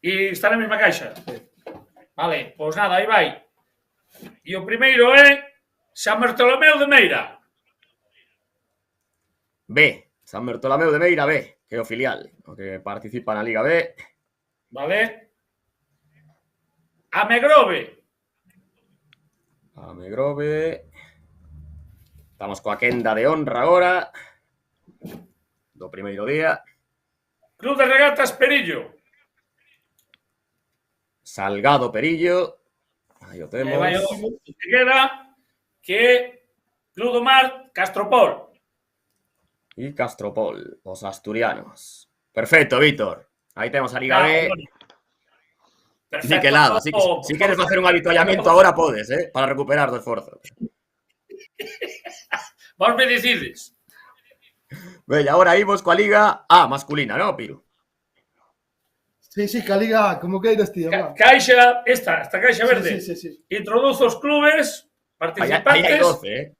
E está na mesma caixa. Vale, pois nada, aí vai. E o primeiro é San Bartolomeu de Meira. B. San Bartolomeu de Meira B, que é o filial, o que participa na Liga B. Vale. Amegrove. Amegrove. Estamos coa quenda de honra agora. Do primeiro día. Club de Regatas Perillo. Salgado Perillo. Aí o E temos. vai o que queda, que é Club do Mar Castropol. E Castropol, os asturianos. Perfecto, Víctor. Aí temos a Liga B. Perfecto. Niquelado. Si queres facer un avituallamiento agora podes, para recuperar do esforzo. Vos me decides. Bella, agora imos coa Liga A masculina, non, Piru? Sí, que a liga, como queiras, tío. Caixa, esta caixa verde. Sí. Introduzo os clubes Aí hai participantes. 12,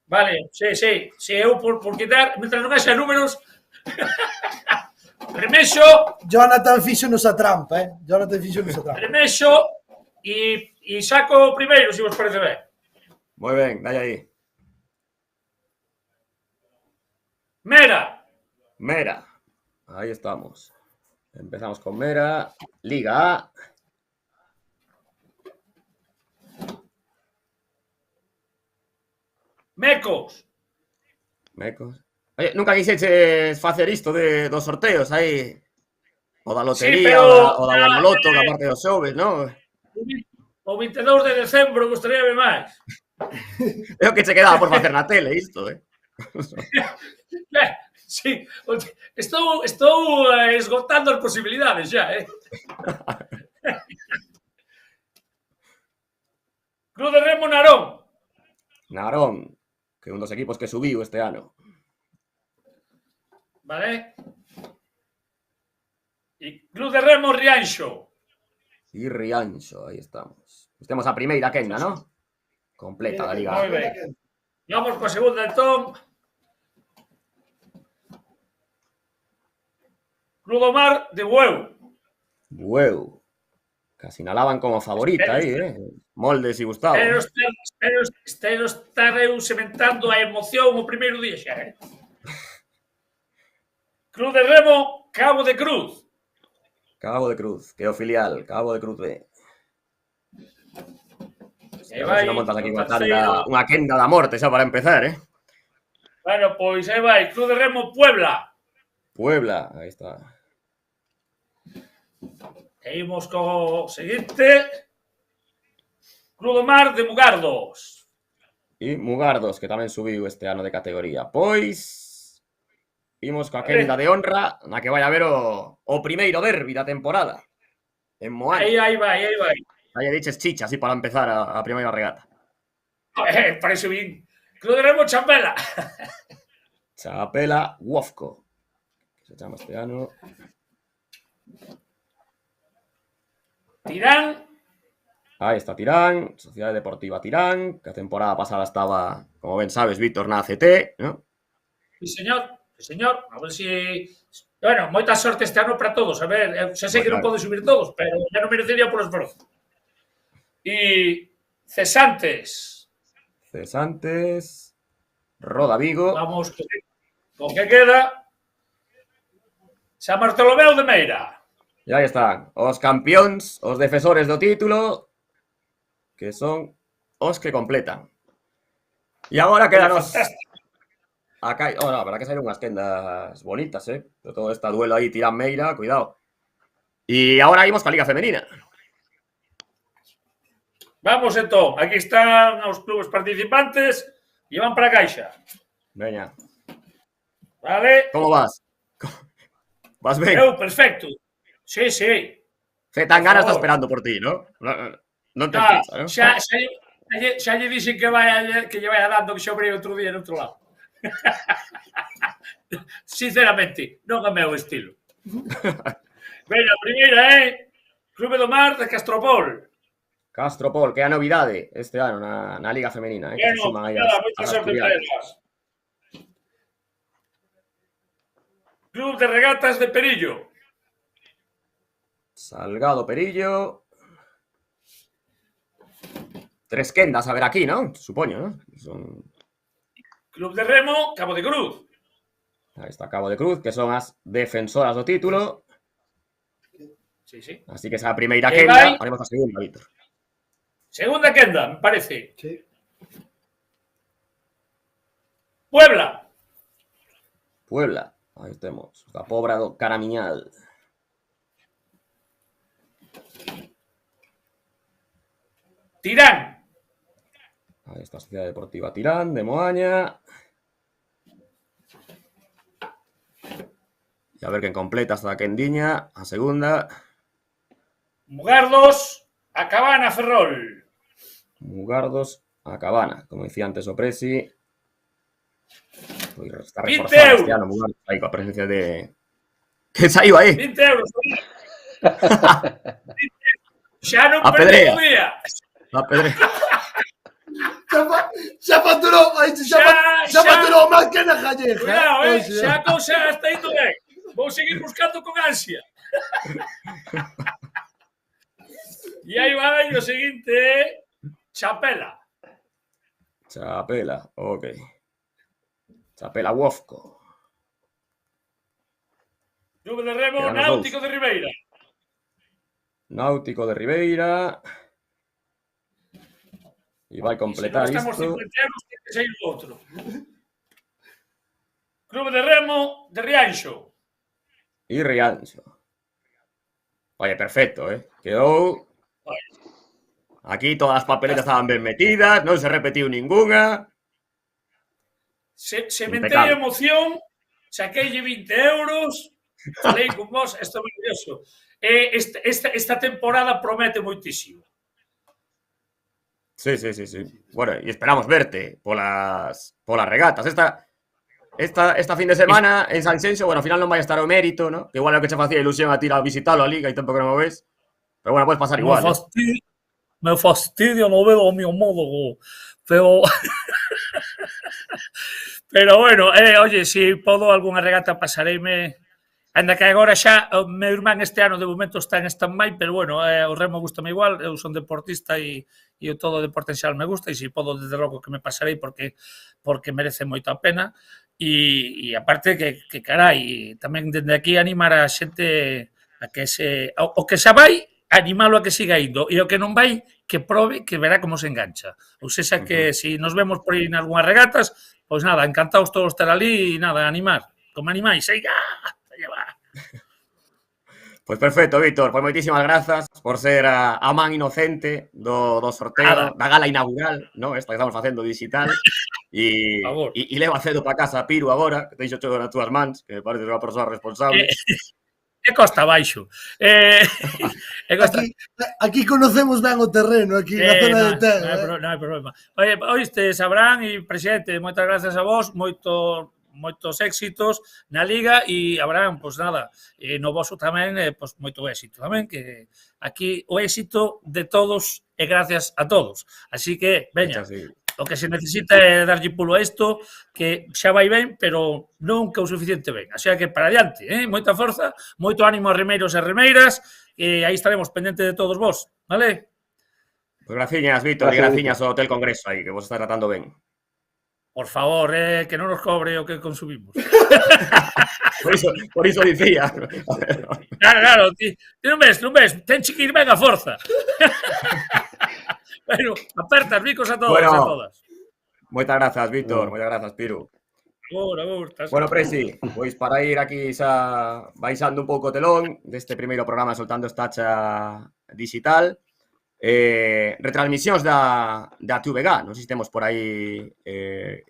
Vale, sí, eu por quitar, mientras non haxa números, remexo Jonathan fixonos a trampa, remexo e saco o primeiro, se vos parece ben. Moi ben, dai aí. Mera, Mera. Aí estamos. Empezamos con Mera. Liga A. Mecos, Mecos. Oye, nunca quixeches facer isto dos sorteos aí? O da lotería, pero- o da Bonoloto, que aparte dos xoves, non? o 22 de decembro gustaría ver máis. É o que che quedaba por facer na tele, isto, Sí, estou esgotando as posibilidades xa, Club de Remo Narón. Narón, que é un dos equipos que subiu este ano. Vale? E Club de Remo Rianxo. E Rianxo, aí estamos. Temos a primeira quenda, non? Completa da Liga Moi A. ben. Vamos coa segunda, entón. Club do Mar de Bueu. Bueu. Que asinalaban como favorita aí, Moldes e Gustavo. Espero estar eu sementando a emoción o primeiro día xa, Club de Remo Cabo de Cruz. Cabo de Cruz, que é o filial, Cabo de Cruz B. Se non montas aquí unha quenda da morte xa para empezar, Bueno, pois aí vai, Club de Remo Puebla. Puebla, aí está. E imos co seguinte. Club do Mar de Mugardos. E Mugardos, que tamén subiu este ano de categoría. Pois imos coa quenda de honra na que vai haber o primeiro derbi da temporada en Moaña. Aí vai. Aí diches chicha, así para empezar a primeira regata. Parece bien. Club de Remo Chapela. Chapela Wofco, que se chama este ano. Tirán. Aí está Tirán, Sociedade Deportiva Tirán, que a temporada pasada estaba, como ben sabes, Víctor na ACT, ¿no? Sí, señor. A ver si... Bueno, moita sorte este ano para todos. A ver, xa sei que non pode subir todos, pero xa non merecería por esforzo. E cesantes. Roda Vigo. Vamos con que queda. San Bartolomeu de Meira. E aí están, os campións, os defensores do título, que son os que completan. E agora quedanos... Acá, la verdad que saíron unhas quendas bonitas, de todo este duelo aí, Tirán Meira, cuidado. E agora imos coa Liga Femenina. Vamos entón, aquí están os clubes participantes e van para a caixa. Veña. Vale. Como vas? Vas ben? Eu, perfecto. Sí. Zetangana está esperando por ti, ¿no? Non te pensa, ¿no? Xa lle dixen que lle vai dando que xa obrei outro día en outro lado. Sinceramente, non é meu estilo. Veña, a primeira Clube do Mar de Castropol. Castropol, que é a novidade este ano na Liga Femenina, que se suman aí as asturianas. Club de Regatas de Perillo. Salgado Perillo. 3 quendas a ver aquí, ¿no? Supoño, ¿no? Son... Club de Remo, Cabo de Cruz. Aí está Cabo de Cruz, que son as defensoras do título. Sí. Así que esa primeira quenda, haremos a segunda, Víctor. Segunda quenda, me parece. Sí. Puebla. Aí temos a Pobra do Caramiñal. Tirán. Aí está a Sociedade Deportiva Tirán, de Moaña. E a ver quen completa esta quendiña, a segunda. Mugardos, a Cabana Ferrol. Mugardos, a Cabana. Como dicía antes o Presi. Está 20 reforzado este ano, Mugardos, aí coa presencia de... Que saiu aí? 20 euros. Xa non A perdeu pedrea. o día. A Pedre. Xa facturou, xa facturou máis que na Calleja. Cuidado, xa a cousa está indo ben. Vou seguir buscando con ansia. E aí vai o seguinte, Chapela. Chapela, ok. Chapela Wofco. Clube de Remo, Quedan os Náutico dous. de Ribeira. Náutico de Ribeira. E vai completar Se non estamos isto. 50 euros, ten que sair o outro. Clube de Remo de Rianxo. E Rianxo. Oye, perfecto, Quedou... Aquí todas as papeletas estaban ben metidas, non se repetiu ningunha. Se mentei emoción, saqueille 20 euros, falei con vos, isto é maravilloso. Esta temporada promete moitísimo. Sí. Bueno, e esperamos verte polas regatas. Esta fin de semana en Sanxenxo, bueno, ao final non vai estar o mérito, ¿no? Que igual é o que che facía ilusión a ti a visitalo a Liga e tempo que non o ves. Pero bueno, podes pasar igual. Me fastidio no ver o meu modo, pero... Pero bueno, oye, se podo algunha regata pasareime... Ainda que agora xa o meu irmán este ano de momento está en stand-by, pero bueno, o remo gustame igual, eu son deportista e o todo o deporte en xal me gusta, e se podo, desde logo, que me pasarei porque merece moito a pena. E aparte que carai, tamén dende aquí animar a xente a que o que xa vai, animalo a que siga indo, e o que non vai, que probe, que verá como se engancha. Ou seja que si nos vemos por aí en algunhas regatas, pois nada, encantados todos estar ali e nada, animar, como animais, aí, allá va. Pois perfecto, Víctor, pois moitísimas grazas por ser a man inocente do sorteo, Nada. da gala inaugural, no? Esta que estamos facendo digital, Por favor. e leva cedo para casa a Piru agora, que te deixo nas túas mans, que me parece unha persoa responsable. É costa abaixo. É costa... Aquí conocemos ben o terreno, aquí na zona de Teo. Non hai problema. Oíste, Abraham e presidente, moitas gracias a vos, moitos éxitos na Liga e, Abraham, pois nada, no voso tamén, pois moito éxito tamén, que aquí o éxito de todos é gracias a todos. Así que, veña, o que se necesita é darlle pulo a isto, que xa vai ben, pero nunca o suficiente ben. Así que para adiante, moita forza, moito ánimo a remeiros e remeiras, e aí estaremos pendente de todos vos, vale? Pois graciñas, Víctor, e graciñas ao Hotel Congreso aí, que vos está tratando ben. Por favor, que non nos cobre o que consumimos. Por iso dicía. Claro, ti non ves, tenche que ir ben a forza. Bueno, aperta os bicos a todos e a todas. Moitas grazas, Víctor, moitas grazas, Piru. Agur. Bueno, Presi, pois para ir aquí xa baixando un pouco o telón deste primeiro programa Soltando Estacha Digital, retransmisións da TVG, non sei se temos por aí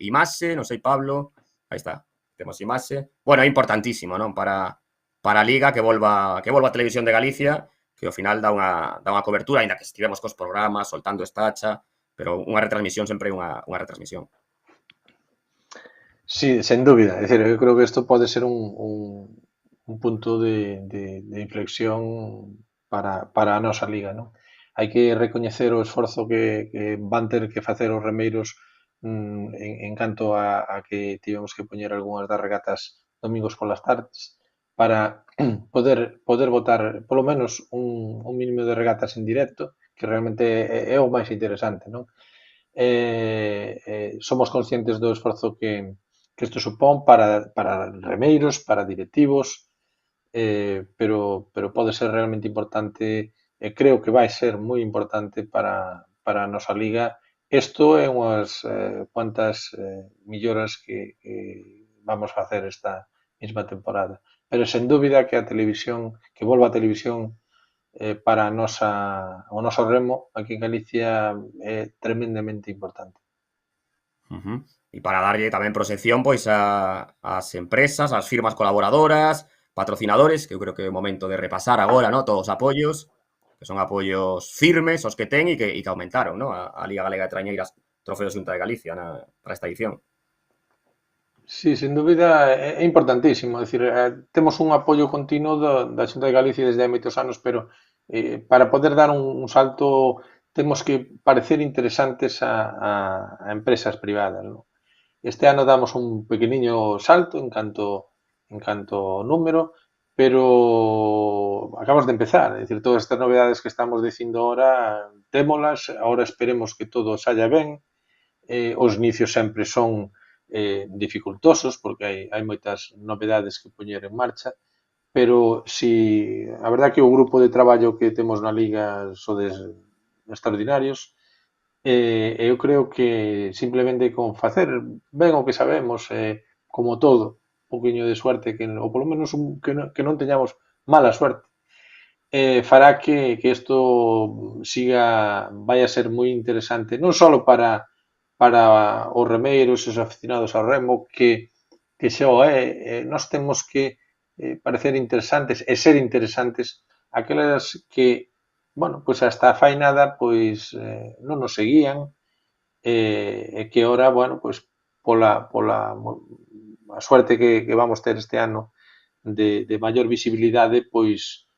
imaxe, non sei, Pablo, aí está, temos imaxe. Bueno, é importantísimo, non? Para a Liga que volva a Televisión de Galicia, que ao final dá unha cobertura, aínda que estivemos cos programas, Soltando Estacha, pero unha retransmisión sempre é unha retransmisión. Sí, sen dúbida. É dicir, eu creo que isto pode ser un punto de inflexión para a nosa liga, non? Hai que recoñecer o esforzo que van ter que facer os remeiros en canto a que tivemos que poñer algunhas das regatas domingos polas tardes para poder botar polo menos un mínimo de regatas en directo, que realmente é o máis interesante, non? Somos conscientes do esforzo que isto supón para remeiros, para directivos, pero pode ser realmente importante, creo que vai ser moi importante para a nosa liga. Isto é unhas cuantas melloras que vamos facer esta mesma temporada. Pero sen dúbida que a televisión, que volva a televisión para o noso remo aquí en Galicia é tremendamente importante. E para darlle tamén proxección pois ás empresas, ás firmas colaboradoras, patrocinadores, que eu creo que é o momento de repasar agora, ¿no? Todos os apoios, que son apoios firmes os que ten e que aumentaron, ¿no? A Liga Galega de Trañeiras, Trofeo Xunta de Galicia para esta edición. Sí, sen dúbida é importantísimo, é dicir, temos un apoio continuo da Xunta de Galicia desde hai moitos anos, pero para poder dar un salto temos que parecer interesantes a empresas privadas, non? Este ano damos un pequeniño salto en canto número, pero acabamos de empezar, é dicir, todas estas novedades que estamos dicindo ahora, témolas, ahora esperemos que todo saia ben, os inicios sempre son dificultosos porque hai moitas novedades que poñer en marcha, pero si a verdad que o grupo de traballo que temos na Liga sodes extraordinarios, eu creo que simplemente con facer ben o que sabemos, como todo, un poquinho de suerte, ou polo menos que non teñamos mala suerte, fará que isto vai a ser moi interesante, non só para os remeiros e os aficionados ao remo, que xa nós temos que parecer interesantes e ser interesantes aquelas que, bueno, pois hasta fai nada, pois non nos seguían e que ora, bueno, pois pola a suerte que vamos ter este ano de maior visibilidade, pois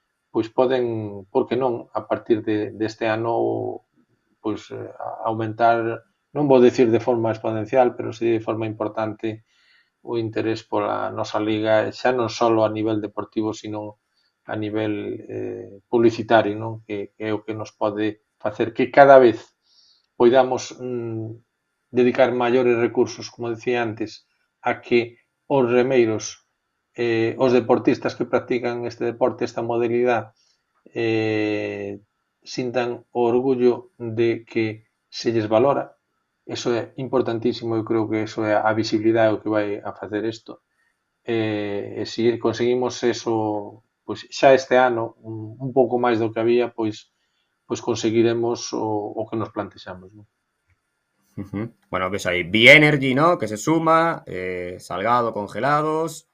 poden, por que non, a partir deste ano, pois aumentar, non vou dicir de forma exponencial, pero sí de forma importante o interés pola nosa liga, xa non só a nivel deportivo, sino a nivel publicitario, non? Que é o que nos pode facer que cada vez poidamos dedicar maiores recursos, como decía antes, a que os remeiros, os deportistas que practican este deporte, esta modalidade, sintan o orgullo de que se lles valora. Eso é importantísimo, eu creo que eso é a visibilidade o que vai a facer isto. E se conseguimos eso, pois xa este ano, un pouco máis do que había, pois conseguiremos o que nos plantexamos, non? Bueno, ves aí Bienergy, ¿no? Que se suma, Salgado Congelados,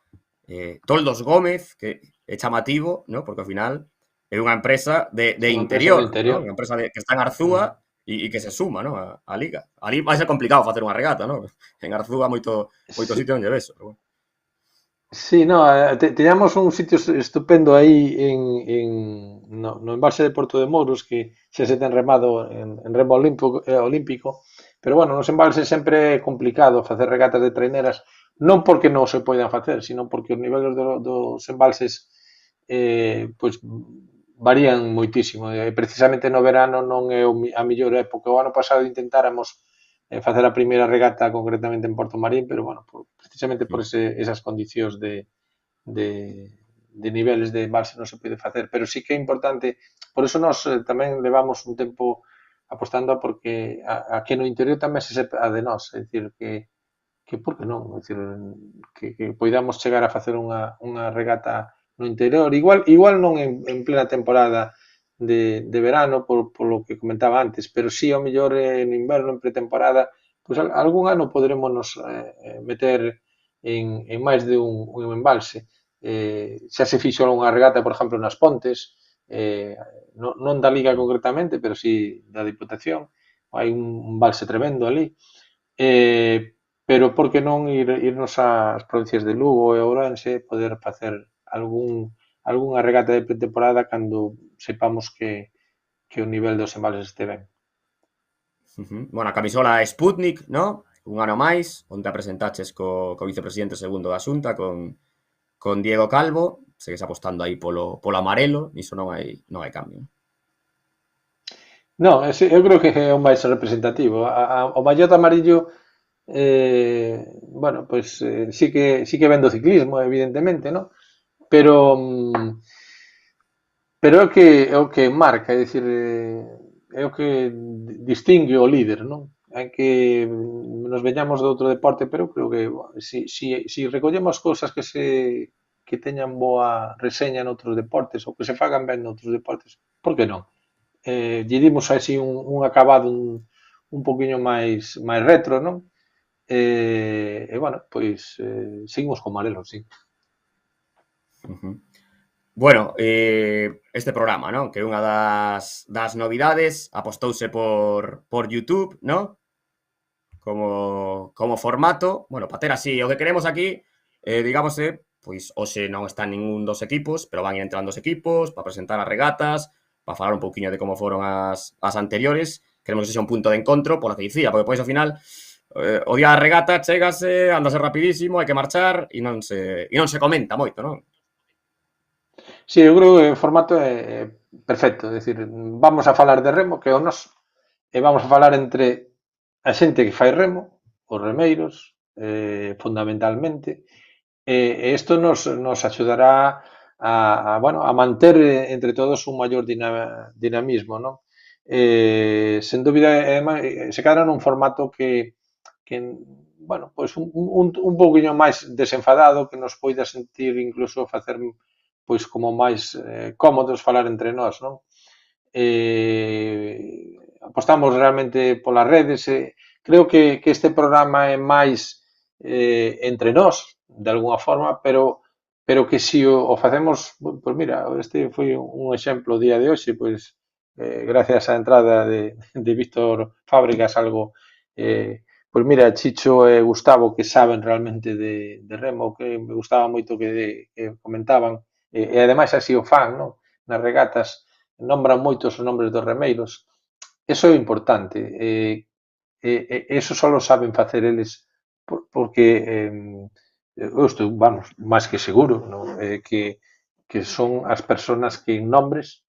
Toldos Gómez, que é chamativo, ¿no? Porque ao final é unha empresa de Unha empresa do interior, interior. ¿no? Unha empresa que está en Arzúa e que se suma, ¿no? A Liga. Ali vai ser complicado facer unha regata, ¿no? En Arzúa moito Sí, sitio onde ves. Pero bueno. sí, no, teñamos un sitio estupendo aí no embalse de Porto de Mouros que xa se ten remado en remo olímpico, pero bueno, nos embalses sempre é complicado facer regatas de traineras, non porque non se poidan facer, sino porque os niveles dos embalses pois varían moitísimo, e precisamente no verano non é a mellor época. O ano pasado intentáramos facer a primeira regata concretamente en Porto Marín, pero bueno, precisamente por esas condicións de niveles de embalse non se pode facer, pero sí que é importante, por eso nós tamén levamos un tempo apostando porque aquí no interior tamén se sepa de nós, é dicir, que por que non, é dicir, que poidamos chegar a facer unha regata no interior, igual non en plena temporada de verano, por lo que comentaba antes, pero sí ao mellor en inverno, en pretemporada, pois algún ano poderemos meter en máis de un embalse. Xa se fixo unha regata, por exemplo, nas Pontes, non da Liga concretamente, pero sí da Diputación, hai un embalse tremendo ali, pero por que non irnos ás provincias de Lugo e Ourense, poder facer algunha regata de pretemporada cando sepamos que o nivel dos embalses este ben. Bueno, a camisola Sputnik, ¿no? Un ano máis, onde a presentaches co vicepresidente segundo da Xunta, con Diego Calvo, segues apostando aí polo amarelo, niso non hai cambio. Non, eu creo que é o máis representativo. O mallot amarillo, bueno, pois sí que ven do ciclismo, evidentemente, ¿no? Pero é o que marca, é dicir, é o que distingue o líder, non? É que nos veñamos de outro deporte, pero creo que si recollemos cousas que teñan boa reseña noutros deportes ou que se fagan ben noutros deportes, por que non? Lle dimos así un acabado un poquinho máis retro, non? Bueno, pois seguimos con Marelo, sí. Bueno, este programa, ¿no? Que unha das novidades apostouse por YouTube, ¿no? Como formato, bueno, para ter así, o que queremos aquí, digamos, pois hoxe non está ningún dos equipos, pero van ir entrando os equipos para presentar as regatas, para falar un pouquiño de como foron as anteriores. Queremos que sexa un punto de encontro, pola que dicía, porque pois ao final o día da regata chégase, andase rapidísimo, hai que marchar e non se comenta moito, non? Sí, eu creo que o formato é perfecto, é dicir, vamos a falar de remo, que é o noso, e vamos a falar entre a xente que fai remo, os remeiros, fundamentalmente, e isto nos axudará bueno, a manter entre todos un maior dinamismo, non? Sen dúbida, se cadra nun formato que bueno, pois un pouquiño máis desenfadado, que nos poida sentir incluso facer pois como máis cómodos falar entre nós, non? Apostamos realmente polas redes, creo que este programa é máis entre nós, de alguna forma, pero que si o facemos, pois mira, este foi un exemplo o día de hoxe, pois gracias á entrada de Víctor Fábregas, algo pois mira, Chicho e Gustavo que saben realmente de remo, que me gustaba moito que comentaban, e ademais así o fan, non? Nas regatas nombran moitos os nombres dos remeiros. Eso é importante. Eso só lo saben facer eles porque eu estou, vamos, máis que seguro, non? Que son as persoas que en nombres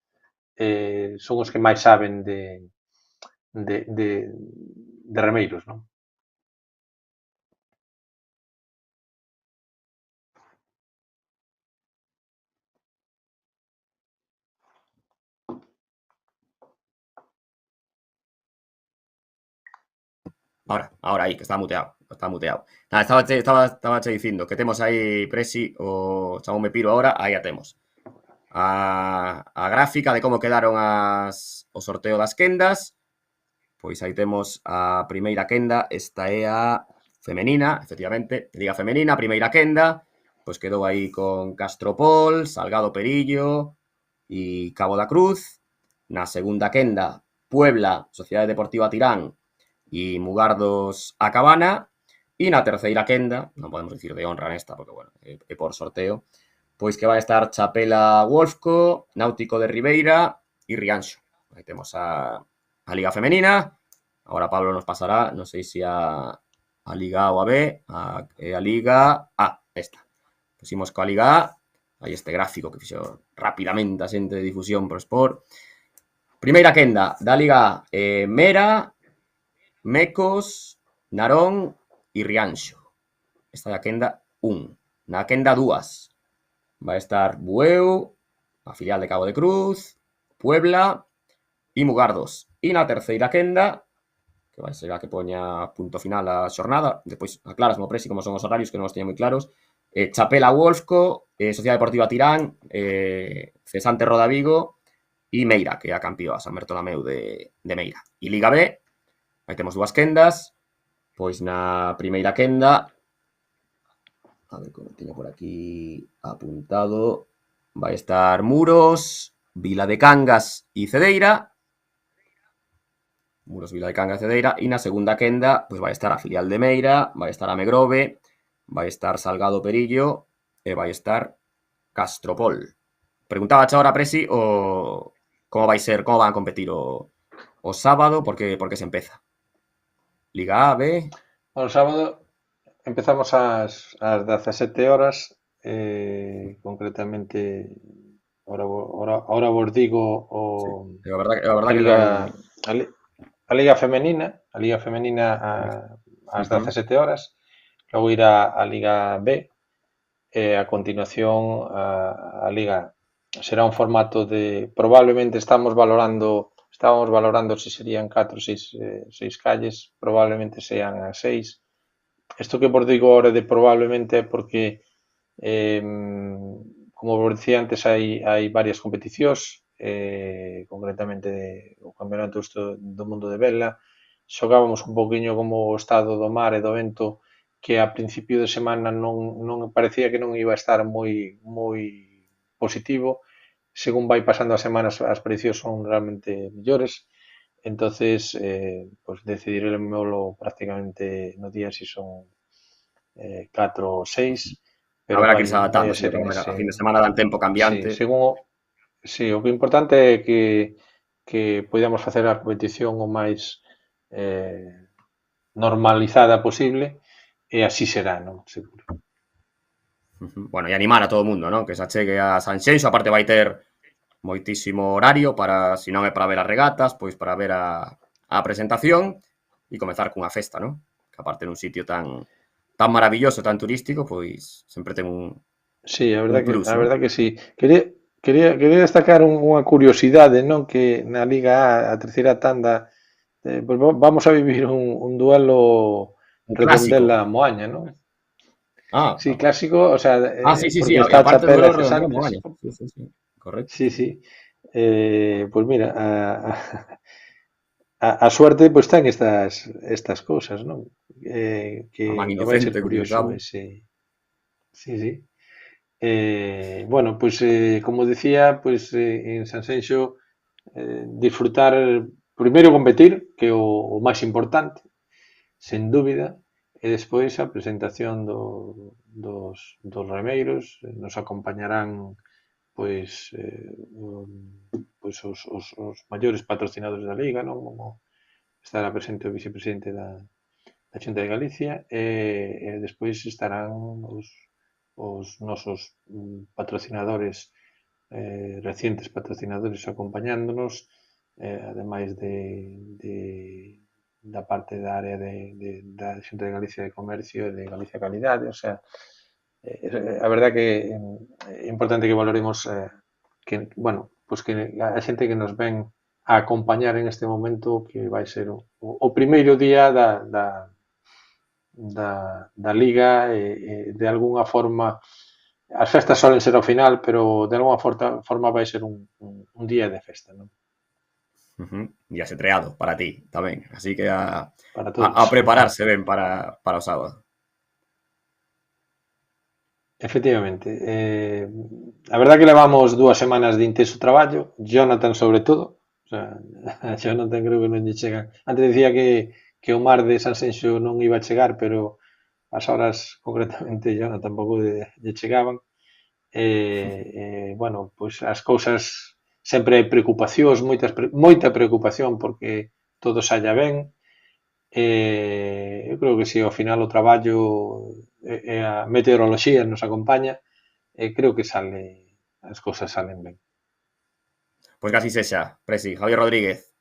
son os que máis saben de remeiros, non? Ahora aí, que está muteado. Nada, estaba che dicindo que temos aí, Presi, o chamoume Piro ahora, aí a temos. A gráfica de como quedaron o sorteo das quendas. Pois aí temos a primeira quenda, esta é a femenina, efectivamente, Liga Femenina, a primeira quenda, pois quedou aí con Castropol, Salgado Perillo e Cabo da Cruz. Na segunda quenda, Puebla, Sociedade Deportiva Tirán e Mugardos a Cabana. E na terceira quenda, non podemos dicir de honra nesta, porque, bueno, é por sorteo, pois que vai estar Chapela Wolfco, Náutico de Ribeira e Rianxo. Aí temos a Liga Femenina. Ahora Pablo nos pasará, non sei se a Liga A ou a B, a Liga A, esta. Pusimos coa Liga A, aí este gráfico que fixo rapidamente a xente de difusión pro Sport. Primeira quenda da Liga A, Mera, Mecos, Narón e Rianxo. Esta é a quenda 1. Na quenda 2 vai estar Bueu, a filial de Cabo de Cruz, Puebla e Mugardos. E na terceira quenda, que vai ser a que poña punto final a xornada, depois aclaras mo Presi como son os horarios que non os teño moi claros, Chapela Wolfco, Sociedade Deportiva Tirán, Cesante Roda Vigo e Meira, que é a campeoa San Bertolomeu de Meira. E Liga B, aí temos dúas quendas, pois na primeira quenda, a ver como teño por aquí apuntado, vai estar Muros, Vila de Cangas e Cedeira, Muros, Vila de Cangas e Cedeira, e na segunda quenda pois vai estar a filial de Meira, vai estar a Megrove, vai estar Salgado Perillo e vai estar Castropol. Preguntaba agora, Presi, como vai ser, como van a competir o sábado, porque se empeza. Liga A, B... O sábado empezamos ás 17 horas, concretamente, ahora vos digo Sí, a verdad a Liga Femenina, ás 17 horas, logo irá a Liga B, e a continuación a Liga A. Será un formato de, probablemente estábamos valorando se serían 4 ou 6 calles, probablemente sean a 6. Isto que vos digo ahora de probablemente é porque, como vos dicía antes, hai varias competicións, concretamente o campeonato do mundo de vela. Xogábamos un poquinho como o estado do mar e do vento, que a principio de semana non parecía que non iba a estar moi positivo. Según vai pasando as semanas, as prediccións son realmente mellores. Entonces, pues decidiremoslo prácticamente no día si son 4 ou 6, pero habrá que irse adaptando, vai a ser a fin de semana dan tempo cambiante. Sí, o que importante é que podamos facer a competición o máis normalizada posible, e así será, non? Seguro. Bueno, e animar a todo o mundo, non? Que se achegue a Sanxenxo, aparte vai ter moitísimo horario para, se non é para ver as regatas, pois para ver a presentación e comezar cunha festa, non? Que aparte nun sitio tan maravilloso, tan turístico, pois sempre ten un Sí, a verdad plus, que sí. Quería destacar unha curiosidade, non? Que na Liga A, a terceira tanda, pues vamos a vivir un duelo un clásico. Redondela-Moaña, non? Sí, clásico, o sea, sí, porque está aparte Chapela do Cesante. Moaña. Sí, correcto. Sí. Pues mira, a suerte pues está en estas cosas, non? Que vai ser curioso ese. Sí. Bueno, pues como decía, pues en Sanxenxo disfrutar, primeiro competir, que é o máis importante, sen dúbida, e despois a presentación dos remeiros. Nos acompañarán pois os maiores patrocinadores da Liga, non? Como estará presente o vicepresidente da Xunta de Galicia, e despois estarán os nosos patrocinadores, recientes patrocinadores acompañándonos, ademais da parte da área da Xunta de Galicia de Comercio e de Galicia Calidade. O sea, a verdad que é importante que valoremos que, bueno, pues que a xente que nos ven a acompañar en este momento que vai ser o primeiro día da Liga de alguna forma as festas solen ser ao final, pero de alguna forma vai ser un día de festa, non? Y asetreado para ti tamén. Así que a prepararse ben para o sábado. Efectivamente. A verdad que levamos 2 semanas de intenso traballo, Jonathan sobre todo, o sea, Jonathan creo que non lle chegan. Antes decía que o mar de Sanxenxo non iba a chegar, pero as horas concretamente Jonathan tampouco lle chegaban. Bueno, pois as cousas sempre hai preocupacións, moita preocupación porque todo saia ben. Eu creo que se ao final o traballo e a meteoroloxía nos acompaña, creo que as cousas salen ben. Pois que así sexa, Presi. Javier Rodríguez,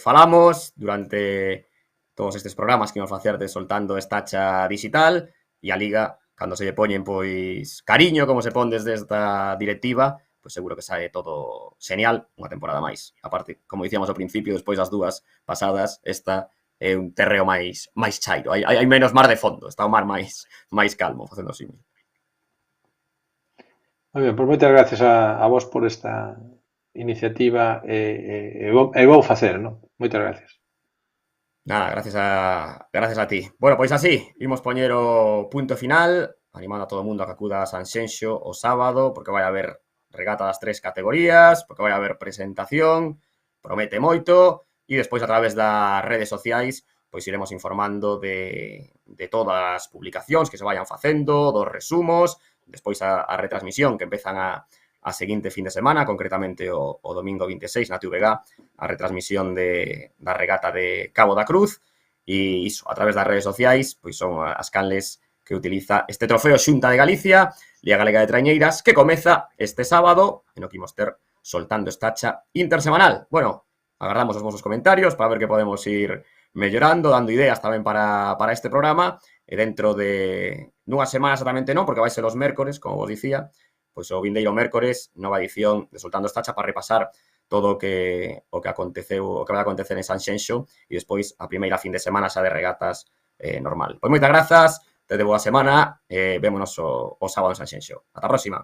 falamos durante todos estes programas que imos facer de Soltando Estacha Digital e a Liga, cando se lle poñen pois cariño, como se pon desde esta directiva, pois seguro que sae todo genial, unha temporada máis. Aparte, como dicíamos ao principio, despois das dúas pasadas, esta é un terreo máis chairo. Hai menos mar de fondo, está o mar máis calmo, facendo así. Moi ben, pois moitas gracias a vos por esta iniciativa e vou facer, non? Moitas gracias. Nada, gracias a ti. Bueno, pois así, imos poñer o punto final, animando a todo o mundo a que acuda a Sanxenxo o sábado, porque vai haber regata das 3 categorías, porque vai haber presentación, promete moito, e despois a través das redes sociais, pois iremos informando de todas as publicacións que se vayan facendo, dos resumos, despois a retransmisión que empezan a seguinte fin de semana, concretamente o domingo 26 na TVG, a retransmisión da regata de Cabo da Cruz, e iso, a través das redes sociais, pois son as canles que utiliza este trofeo Xunta de Galicia, Liga Galega de Trañeiras, que comeza este sábado, en o que imos ter Soltando Estacha intersemanal. Bueno, agardamos os vosos comentarios para ver que podemos ir mellorando, dando ideas tamén para este programa, e dentro de nunhas semanas exactamente non, porque vai ser os mércores, como vos dicía, pois o vindeiro mércores, nova edición de Soltando Estacha para repasar todo o que aconteceu, o que vai acontecer en Sanxenxo, e despois a primeira fin de semana xa de regatas normal. Pois moitas grazas, tede boa semana, vémonos o sábado en Sanxenxo. Ata a próxima.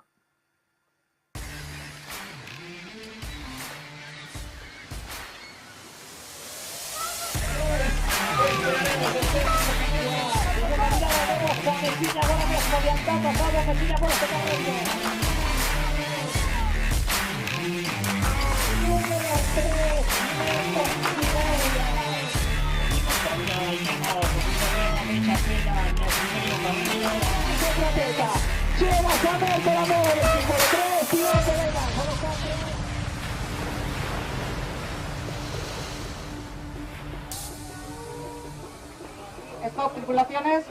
Stop, circulaciones.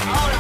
Ahora